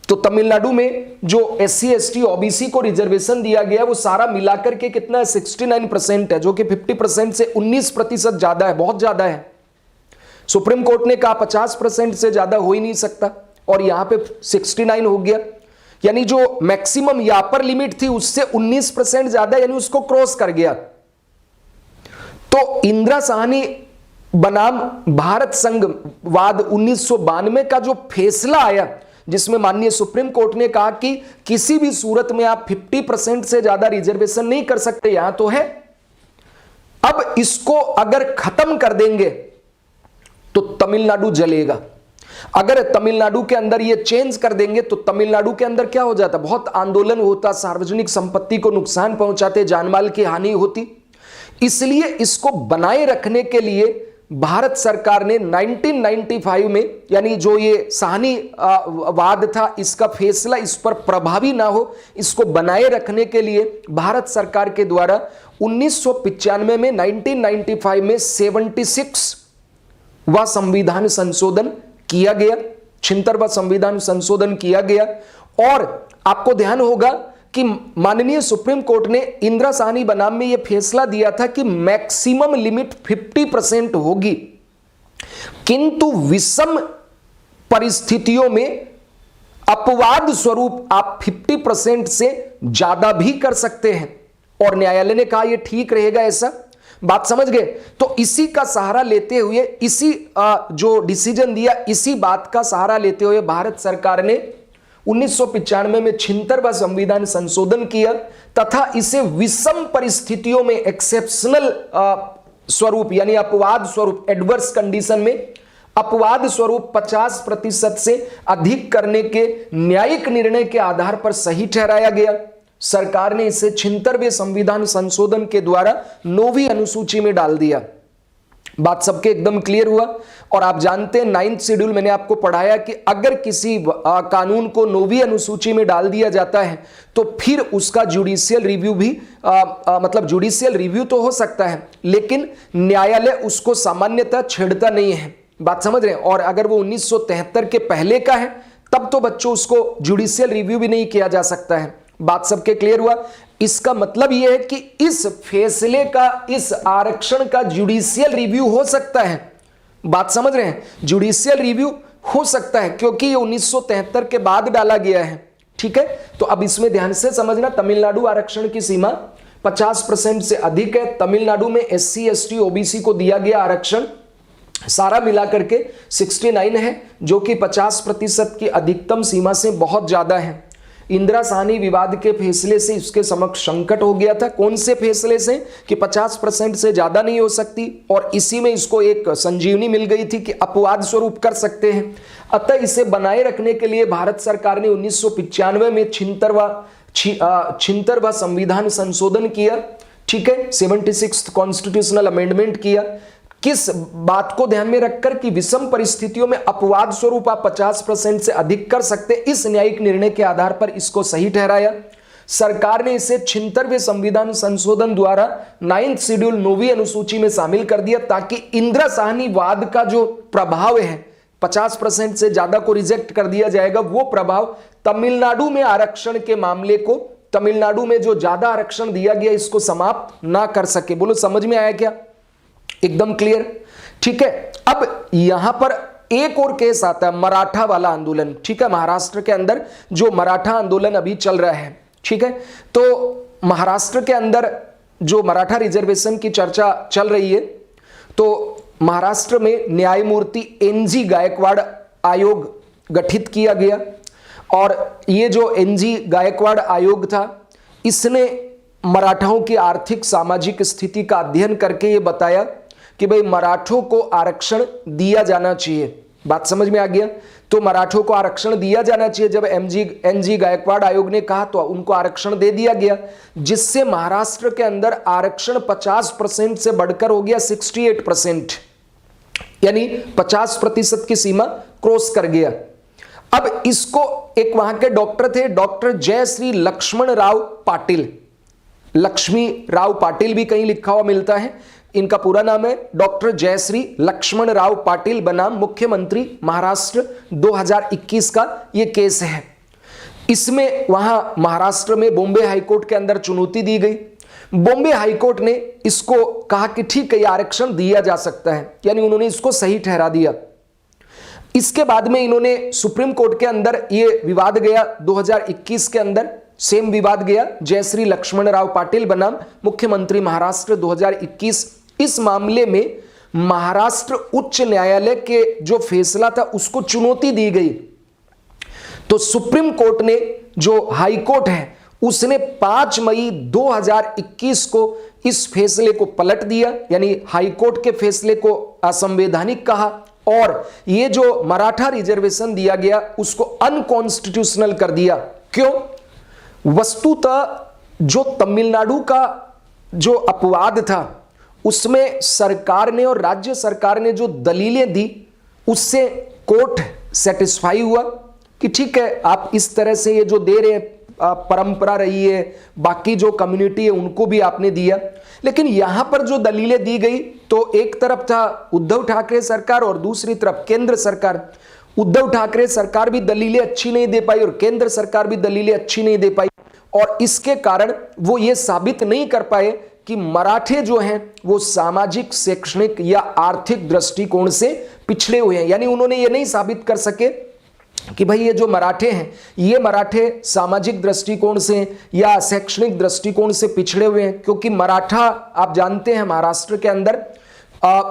तो तमिलनाडु में जो एससी एसटी ओबीसी को रिजर्वेशन दिया गया वो सारा मिलाकर के कितना है? 69% है, जो कि 50% से 19% ज्यादा है, बहुत ज्यादा है। सुप्रीम कोर्ट ने कहा 50% से ज्यादा हो ही नहीं सकता और यहां पे 69 हो गया, यानी जो मैक्सिमम या अपर लिमिट थी उससे 19% ज्यादा, यानी उसको क्रॉस कर गया। तो इंदिरा साहनी बनाम भारत संघवाद 1992 का जो फैसला आया, जिसमें माननीय सुप्रीम कोर्ट ने कहा कि किसी भी सूरत में आप 50% से ज्यादा रिजर्वेशन नहीं कर सकते, यहां तो है। अब इसको अगर खत्म कर देंगे तो तमिलनाडु जलेगा। अगर तमिलनाडु के अंदर ये चेंज कर देंगे तो तमिलनाडु के अंदर क्या हो जाता, बहुत आंदोलन होता, सार्वजनिक संपत्ति को नुकसान पहुंचाते, जानमाल की हानि होती। इसलिए इसको बनाए रखने के लिए भारत सरकार ने 1995 में, यानी जो ये साहनी वाद था, इसका फैसला इस पर प्रभावी ना हो, इसको बनाए रखने के लिए भारत सरकार के द्वारा 1995 में 1995 में 76वां संविधान संशोधन किया गया, 76वां संविधान संशोधन किया गया। और आपको ध्यान होगा कि माननीय सुप्रीम कोर्ट ने इंदिरा साहनी बनाम में यह फैसला दिया था कि मैक्सिमम लिमिट 50% होगी, किंतु विषम परिस्थितियों में अपवाद स्वरूप आप 50% से ज्यादा भी कर सकते हैं। और न्यायालय ने कहा यह ठीक रहेगा, ऐसा बात समझ गए। तो इसी का सहारा लेते हुए, इसी जो डिसीजन दिया, इसी बात का सहारा लेते हुए भारत सरकार ने 1995 में 76वां संविधान संशोधन किया तथा इसे विषम परिस्थितियों में एक्सेप्शनल स्वरूप, यानी अपवाद स्वरूप, एडवर्स कंडीशन में अपवाद स्वरूप 50% से अधिक करने के न्यायिक निर्णय के आधार पर सही ठहराया गया। सरकार ने इसे 76वें संविधान संशोधन के द्वारा 9वीं अनुसूची में डाल दिया। बात सबके एकदम क्लियर हुआ। और आप जानते हैं 9th शेड्यूल मैंने आपको पढ़ाया कि अगर किसी कानून को 9वीं अनुसूची में डाल दिया जाता है तो फिर उसका जुडिशियल रिव्यू भी मतलब जुडिशियल रिव्यू तो हो सकता है, लेकिन न्यायालय उसको सामान्यतः छेड़ता नहीं है। बात समझ रहे हैं। और अगर वो 1973 के पहले का है तब तो बच्चों उसको जुडिशियल रिव्यू भी नहीं किया जा सकता है। बात सबके क्लियर हुआ। इसका मतलब यह है कि इस फैसले का, इस आरक्षण का जुडिशियल रिव्यू हो सकता है। बात समझ रहे हैं, जुडिशियल रिव्यू हो सकता है क्योंकि ये 1973 के बाद डाला गया है। ठीक है, तो अब इसमें ध्यान से समझना, तमिलनाडु आरक्षण की सीमा 50% से अधिक है। तमिलनाडु में SC ST OBC को दिया गया आरक्षण सारा मिलाकर के 69 है, जो कि 50% की अधिकतम सीमा से बहुत ज्यादा है। इंदिरा साहनी विवाद के फैसले से इसके समक्ष संकट हो गया था। कौन से फैसले से? कि 50% से ज्यादा नहीं हो सकती, और इसी में इसको एक संजीवनी मिल गई थी कि अपवाद स्वरूप कर सकते हैं। अतः इसे बनाए रखने के लिए भारत सरकार ने 1995 में 76वां संविधान संशोधन किया। ठीक है, 76th कॉन्स्टिट्यूशनल अमेंडमेंट किया। किस बात को ध्यान में रखकर कि विषम परिस्थितियों में अपवाद स्वरूप आप 50% से अधिक कर सकते, इस न्यायिक निर्णय के आधार पर इसको सही ठहराया। सरकार ने इसे 76वें संविधान संशोधन द्वारा 9th शेड्यूल 9वीं अनुसूची में शामिल कर दिया, ताकि इंदिरा साहनी वाद का जो प्रभाव है 50% से ज्यादा को रिजेक्ट कर दिया जाएगा, वो प्रभाव तमिलनाडु में आरक्षण के मामले को, तमिलनाडु में जो ज्यादा आरक्षण दिया गया इसको समाप्त ना कर सके। बोलो समझ में आया क्या? एकदम क्लियर। ठीक है, अब यहां पर एक और केस आता है, मराठा वाला आंदोलन। ठीक है, महाराष्ट्र के अंदर जो मराठा आंदोलन अभी चल रहा है। ठीक है, तो महाराष्ट्र के अंदर जो मराठा रिजर्वेशन की चर्चा चल रही है, तो महाराष्ट्र में न्यायमूर्ति NG गायकवाड़ आयोग गठित किया गया। और ये जो NG गायकवाड़ आयोग था, इसने मराठाओं की आर्थिक सामाजिक स्थिति का अध्ययन करके ये बताया कि भाई मराठों को आरक्षण दिया जाना चाहिए। बात समझ में आ गया? तो मराठों को आरक्षण दिया जाना चाहिए। जब NG गायकवाड़ आयोग ने कहा तो उनको आरक्षण दे दिया गया, जिससे महाराष्ट्र के अंदर आरक्षण 50% से बढ़कर हो गया 68%, यानी 50% की सीमा क्रॉस कर गया। अब इसको एक वहां के डॉक्टर थे, डॉक्टर जयश्री लक्ष्मण राव पाटिल, लक्ष्मी राव पाटिल भी कहीं लिखा हुआ मिलता है, इनका पूरा नाम है डॉक्टर जयश्री लक्ष्मण राव पाटिल बनाम मुख्यमंत्री महाराष्ट्र 2021 का ये केस है। इसमें वहां महाराष्ट्र में बॉम्बे हाईकोर्ट के अंदर चुनौती दी गई। बॉम्बे हाईकोर्ट ने इसको कहा कि ठीक है, ये आरक्षण दिया जा सकता है, यानी उन्होंने इसको सही ठहरा दिया। इसके बाद में इन्होंने सुप्रीम कोर्ट के अंदर ये विवाद गया 2021 के अंदर, सेम विवाद गया, जयश्री लक्ष्मण राव पाटिल बनाम मुख्यमंत्री महाराष्ट्र 2021। इस मामले में महाराष्ट्र उच्च न्यायालय के जो फैसला था उसको चुनौती दी गई। तो सुप्रीम कोर्ट ने, जो हाई कोर्ट है, उसने 5 मई 2021 को इस फैसले को पलट दिया, यानी हाई कोर्ट के फैसले को असंवैधानिक कहा और ये जो मराठा रिजर्वेशन दिया गया उसको अनकॉन्स्टिट्यूशनल कर दिया। क्यों? वस्तुतः जो तमिलनाडु का जो अपवाद था उसमें सरकार ने और राज्य सरकार ने जो दलीलें दी उससे कोर्ट सेटिस्फाई हुआ कि ठीक है, आप इस तरह से ये जो दे रहे हैं, परंपरा रही है, बाकी जो कम्युनिटी है उनको भी आपने दिया। लेकिन यहां पर जो दलीलें दी गई, तो एक तरफ था उद्धव ठाकरे सरकार और दूसरी तरफ केंद्र सरकार। उद्धव ठाकरे सरकार भी दलीलें अच्छी नहीं दे पाई और केंद्र सरकार भी दलीलें अच्छी नहीं दे पाई, और इसके कारण वो ये साबित नहीं कर पाए कि मराठे जो हैं वो सामाजिक, शैक्षणिक या आर्थिक दृष्टिकोण से पिछड़े हुए हैं। यानी उन्होंने ये नहीं साबित कर सके कि भाई ये जो मराठे हैं, ये मराठे सामाजिक दृष्टिकोण से या शैक्षणिक दृष्टिकोण से पिछड़े हुए हैं, क्योंकि मराठा आप जानते हैं महाराष्ट्र के अंदर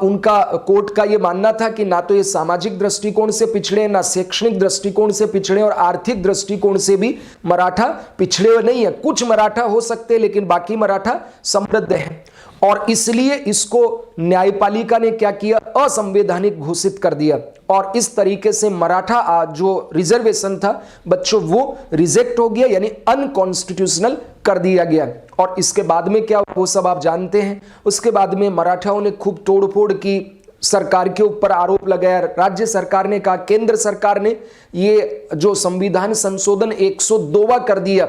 उनका कोर्ट का ये मानना था कि ना तो ये सामाजिक दृष्टिकोण से पिछड़े, ना शैक्षणिक दृष्टिकोण से पिछड़े और आर्थिक दृष्टिकोण से भी मराठा पिछड़े हुए नहीं है। कुछ मराठा हो सकते हैं लेकिन बाकी मराठा समृद्ध है, और इसलिए इसको न्यायपालिका ने क्या किया, असंवैधानिक घोषित कर दिया। और इस तरीके से मराठा जो रिजर्वेशन था बच्चों वो रिजेक्ट हो गया, यानी अनकॉन्स्टिट्यूशनल कर दिया गया। और इसके बाद में क्या, वो सब आप जानते हैं। उसके बाद में मराठाओं ने खूब तोड़फोड़ की, सरकार के ऊपर आरोप लगाया। राज्य सरकार ने कहा, केंद्र सरकार ने ये जो संविधान संशोधन 102वां कर दिया,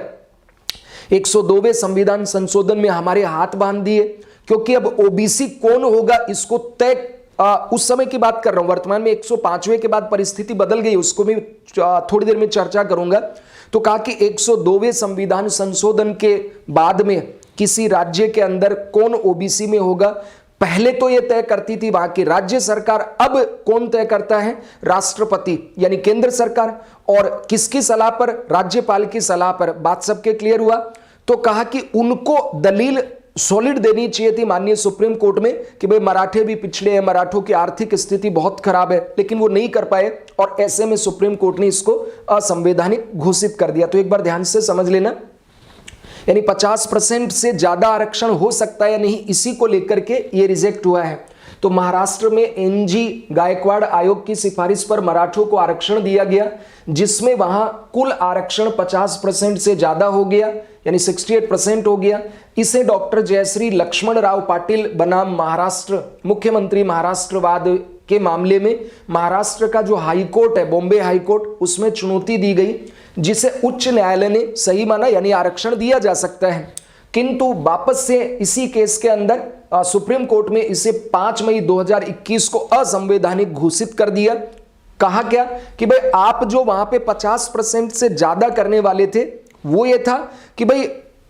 102वें संविधान संशोधन में हमारे हाथ बांध दिए, क्योंकि अब ओबीसी कौन होगा इसको तय, उस समय की बात कर रहा हूं, वर्तमान में 105वें के बाद परिस्थिति बदल गई, उसको भी थोड़ी देर में चर्चा करूंगा। तो कहा कि 102वें संविधान संशोधन के बाद में किसी राज्य के अंदर कौन ओबीसी में होगा, पहले तो यह तय करती थी वहां की राज्य सरकार, अब कौन तय करता है, राष्ट्रपति यानी केंद्र सरकार। और किसकी सलाह पर, राज्यपाल की सलाह पर। बात सबके क्लियर हुआ। तो कहा कि उनको दलील सॉलिड देनी चाहिए थी माननीय सुप्रीम कोर्ट में कि भाई मराठे भी पिछड़े हैं, मराठों की आर्थिक स्थिति बहुत खराब है, लेकिन वो नहीं कर पाए और ऐसे में सुप्रीम कोर्ट ने इसको असंवैधानिक घोषित कर दिया। तो एक बार ध्यान से समझ लेना, यानी 50% से ज्यादा आरक्षण हो सकता है या नहीं, इसी को लेकर के ये रिजेक्ट हुआ है। तो महाराष्ट्र में एनजी गायकवाड़ आयोग की सिफारिश पर मराठों को आरक्षण दिया गया, जिसमें वहां कुल आरक्षण 50% से ज्यादा हो गया, यानी 68% हो गया। इसे डॉक्टर जयश्री लक्ष्मण राव पाटिल बनाम महाराष्ट्र मुख्यमंत्री महाराष्ट्रवाद के मामले में महाराष्ट्र का जो हाई कोर्ट है, बॉम्बे हाई कोर्ट, उसमें चुनौती दी गई, जिसे उच्च न्यायालय ने सही माना, यानी आरक्षण दिया जा सकता है। किंतु वापस से इसी केस के अंदर सुप्रीम कोर्ट में इसे 5 मई 2021 को असंवैधानिक घोषित कर दिया। कहा क्या कि भाई आप जो वहां पे 50% से ज्यादा करने वाले थे, वो ये था कि भाई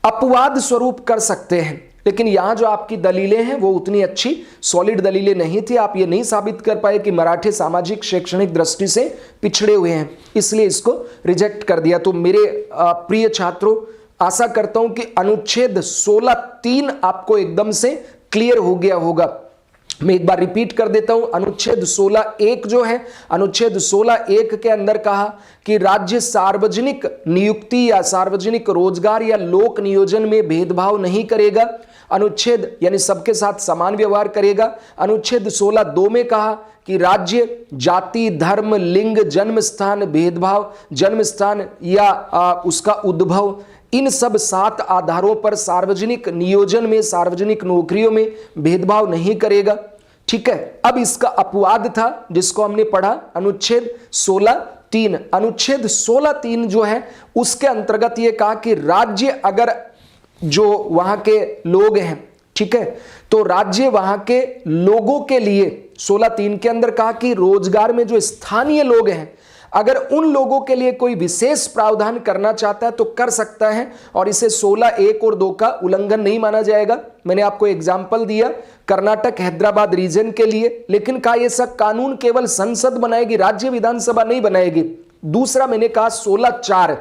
अपवाद स्वरूप कर सकते हैं, लेकिन यहां जो आपकी दलीलें हैं वो उतनी अच्छी सॉलिड दलीलें नहीं थी। आप ये नहीं साबित कर पाए कि मराठे सामाजिक शैक्षणिक दृष्टि से पिछड़े हुए हैं, इसलिए इसको रिजेक्ट कर दिया। तो मेरे प्रिय छात्रों, आशा करता हूं कि अनुच्छेद 16(3) आपको एकदम से क्लियर हो गया होगा। मैं एक बार रिपीट कर देता हूं, अनुच्छेद 16(1) जो है, अनुच्छेद 16(1) के अंदर कहा कि राज्य सार्वजनिक नियुक्ति या सार्वजनिक रोजगार या लोक नियोजन में भेदभाव नहीं करेगा। अनुच्छेद यानी सबके साथ समान व्यवहार करेगा। अनुच्छेद 16(2) में कहा कि राज्य जाति, धर्म, लिंग, जन्म स्थान भेदभाव, जन्म स्थान या उसका उद्भव, इन सब 7 आधारों पर सार्वजनिक नियोजन में, सार्वजनिक नौकरियों में भेदभाव नहीं करेगा। ठीक है, अब इसका अपवाद था जिसको हमने पढ़ा, अनुच्छेद 16(3). अनुच्छेद 16(3) जो है उसके अंतर्गत यह कहा कि राज्य अगर जो वहां के लोग हैं, ठीक है, तो राज्य वहां के लोगों के लिए 16(3) के अंदर कहा कि रोजगार में जो स्थानीय लोग हैं, अगर उन लोगों के लिए कोई विशेष प्रावधान करना चाहता है तो कर सकता है, और इसे 16(1) और 2 का उल्लंघन नहीं माना जाएगा। मैंने आपको एग्जाम्पल दिया कर्नाटक हैदराबाद रीजन के लिए, लेकिन कहा यह सब कानून केवल संसद बनाएगी, राज्य विधानसभा नहीं बनाएगी। दूसरा मैंने कहा 16(4)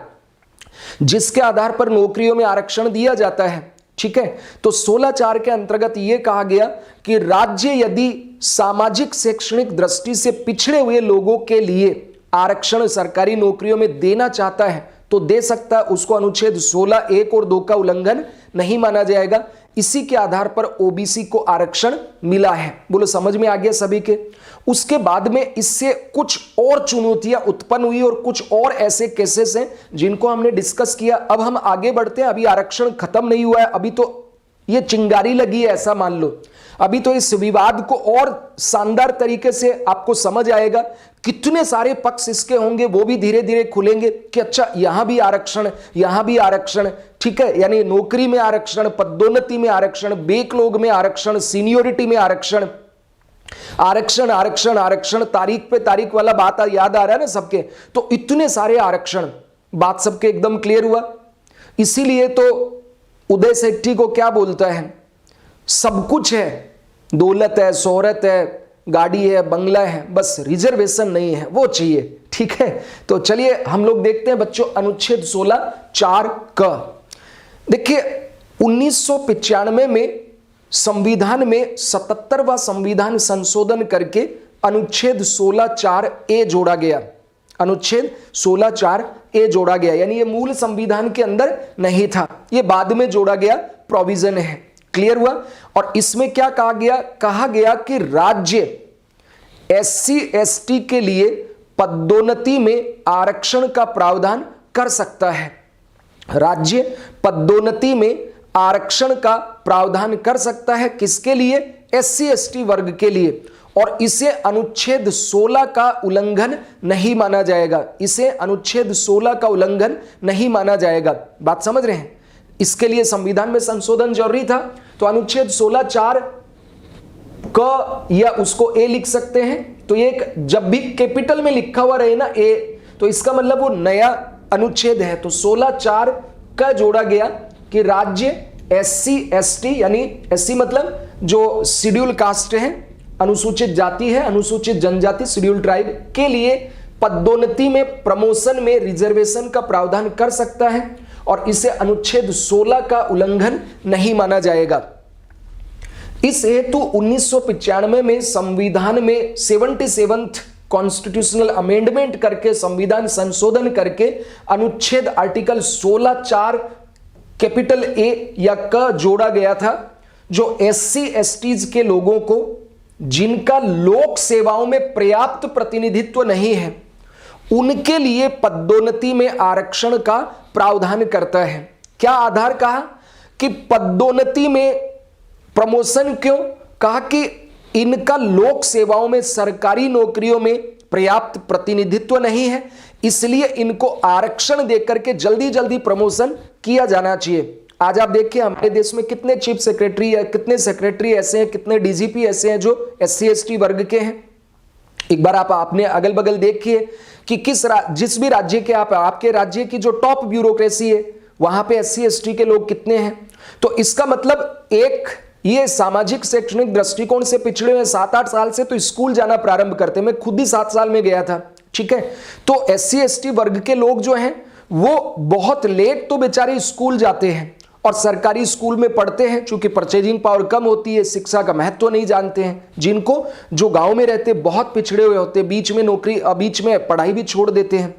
जिसके आधार पर नौकरियों में आरक्षण दिया जाता है, ठीक है। तो 16(4) के अंतर्गत यह कहा गया कि राज्य यदि सामाजिक शैक्षणिक दृष्टि से पिछड़े हुए लोगों के लिए आरक्षण सरकारी नौकरियों में देना चाहता है तो दे सकता है, उसको अनुच्छेद 16(1) और 2 का उल्लंघन नहीं माना जाएगा। इसी के आधार पर ओबीसी को आरक्षण मिला है। बोलो समझ में आ गया सभी के। उसके बाद में इससे कुछ और चुनौतियां उत्पन्न हुई और कुछ और ऐसे केसेस हैं जिनको हमने डिस्कस किया। अब हम आगे बढ़ते हैं। अभी आरक्षण खत्म नहीं हुआ है, अभी तो ये चिंगारी लगी है ऐसा मान लो। अभी तो इस विवाद को और शानदार तरीके से आपको समझ आएगा, कितने सारे पक्ष इसके होंगे वो भी धीरे धीरे खुलेंगे कि अच्छा यहां भी आरक्षण, यहां भी आरक्षण, ठीक है। यानी नौकरी में आरक्षण, पदोन्नति में आरक्षण, बैकलॉग में आरक्षण, सीनियोरिटी में आरक्षण, आरक्षण आरक्षण आरक्षण, तारीख पे तारीख वाला बात याद आ रहा है ना सबके। तो इतने सारे आरक्षण, बात सबके एकदम क्लियर हुआ। इसीलिए तो उदय सेट्टी को क्या बोलता है, सब कुछ है, दौलत है, शोहरत है, गाड़ी है, बंगला है, बस रिजर्वेशन नहीं है, वो चाहिए, ठीक है। तो चलिए हम लोग देखते हैं बच्चों अनुच्छेद 16(4) क। देखिए 1995 में संविधान में 77वां संविधान संशोधन करके अनुच्छेद 16(4)(a) जोड़ा गया। अनुच्छेद 16(4)(a) जोड़ा गया, यानी ये मूल संविधान के अंदर नहीं था, ये बाद में जोड़ा गया प्रोविजन है। क्लियर हुआ। और इसमें क्या कहा गया, कहा गया कि राज्य एससी एसटी के लिए पदोन्नति में आरक्षण का प्रावधान कर सकता है। राज्य पदोन्नति में आरक्षण का प्रावधान कर सकता है, किसके लिए, एससी एसटी वर्ग के लिए। और इसे अनुच्छेद 16 का उल्लंघन नहीं माना जाएगा, इसे अनुच्छेद 16 का उल्लंघन नहीं माना जाएगा। बात समझ रहे हैं। इसके लिए संविधान में संशोधन जरूरी था, तो अनुच्छेद 16(4) क या उसको ए लिख सकते हैं। तो ये जब भी कैपिटल में लिखा हुआ रहे ना ए, तो इसका मतलब वो नया अनुच्छेद है। तो 16(4) का जोड़ा गया कि राज्य एससी एसटी, यानी एससी मतलब जो शेड्यूल कास्ट है, अनुसूचित जाति है, अनुसूचित जनजाति, शेड्यूल ट्राइब के लिए पदोन्नति में, प्रमोशन में रिजर्वेशन का प्रावधान कर सकता है, और इसे अनुच्छेद 16 का उल्लंघन नहीं माना जाएगा। इस हेतु 1995 में संविधान में 77th कॉन्स्टिट्यूशनल अमेंडमेंट करके, संविधान संशोधन करके अनुच्छेद आर्टिकल 16(4) कैपिटल ए या क जोड़ा गया था, जो एससी एसटीज के लोगों को जिनका लोक सेवाओं में पर्याप्त प्रतिनिधित्व नहीं है, उनके लिए पदोन्नति में आरक्षण का प्रावधान करता है। क्या आधार कहा कि पदोन्नति में प्रमोशन, क्यों कहा कि इनका लोक सेवाओं में, सरकारी नौकरियों में पर्याप्त प्रतिनिधित्व नहीं है, इसलिए इनको आरक्षण देकर के जल्दी जल्दी प्रमोशन किया जाना चाहिए। आज आप देखिए हमारे देश में कितने चीफ सेक्रेटरी है, कितने सेक्रेटरी ऐसे हैं, कितने डीजीपी ऐसे हैं जो एससी एसटी वर्ग के हैं। एक बार आप अपने अगल बगल देखिए कि जिस भी राज्य के आपके राज्य की जो टॉप ब्यूरोक्रेसी है वहां पे एससी एसटी के लोग कितने हैं। तो इसका मतलब एक ये सामाजिक शैक्षणिक दृष्टिकोण से पिछड़े हुए 7-8 साल से तो स्कूल जाना प्रारंभ करते। मैं खुद ही 7 साल में गया था, ठीक है। तो एससी एसटी वर्ग के लोग जो हैं वो बहुत लेट तो बेचारे स्कूल जाते हैं और सरकारी स्कूल में पढ़ते हैं, चूंकि परचेजिंग पावर कम होती है, शिक्षा का महत्व नहीं जानते हैं। जिनको जो गांव में रहते बहुत पिछड़े हुए होते, बीच में नौकरी, बीच में पढ़ाई भी छोड़ देते हैं।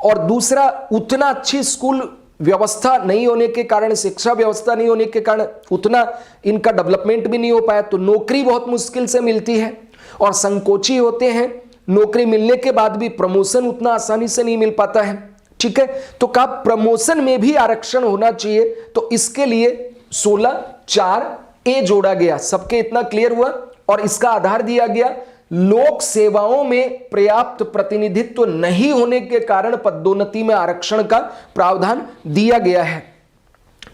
और दूसरा, उतना अच्छी स्कूल व्यवस्था नहीं होने के कारण, शिक्षा व्यवस्था नहीं होने के कारण उतना इनका डेवलपमेंट भी नहीं हो पाया, तो नौकरी बहुत मुश्किल से मिलती है और संकोची होते हैं। नौकरी मिलने के बाद भी प्रमोशन उतना आसानी से नहीं मिल पाता है, ठीक है। तो कहा प्रमोशन में भी आरक्षण होना चाहिए, तो इसके लिए 16(4)(a) जोड़ा गया। सबके इतना क्लियर हुआ। और इसका आधार दिया गया लोक सेवाओं में पर्याप्त प्रतिनिधित्व नहीं होने के कारण पदोन्नति में आरक्षण का प्रावधान दिया गया है।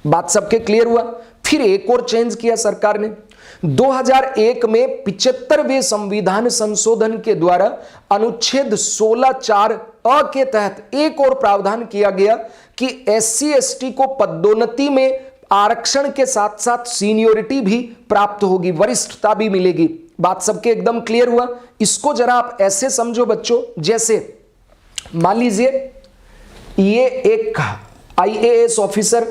बात सबके क्लियर हुआ। फिर एक और चेंज किया सरकार ने 2001 में 75वें संविधान संशोधन के द्वारा अनुच्छेद 16(4) अ के तहत एक और प्रावधान किया गया कि SC ST को पदोन्नति में आरक्षण के साथ साथ सीनियोरिटी भी प्राप्त होगी, वरिष्ठता भी मिलेगी। बात सबके एकदम क्लियर हुआ। इसको जरा आप ऐसे समझो बच्चों, जैसे मान लीजिए ये एक IAS ऑफिसर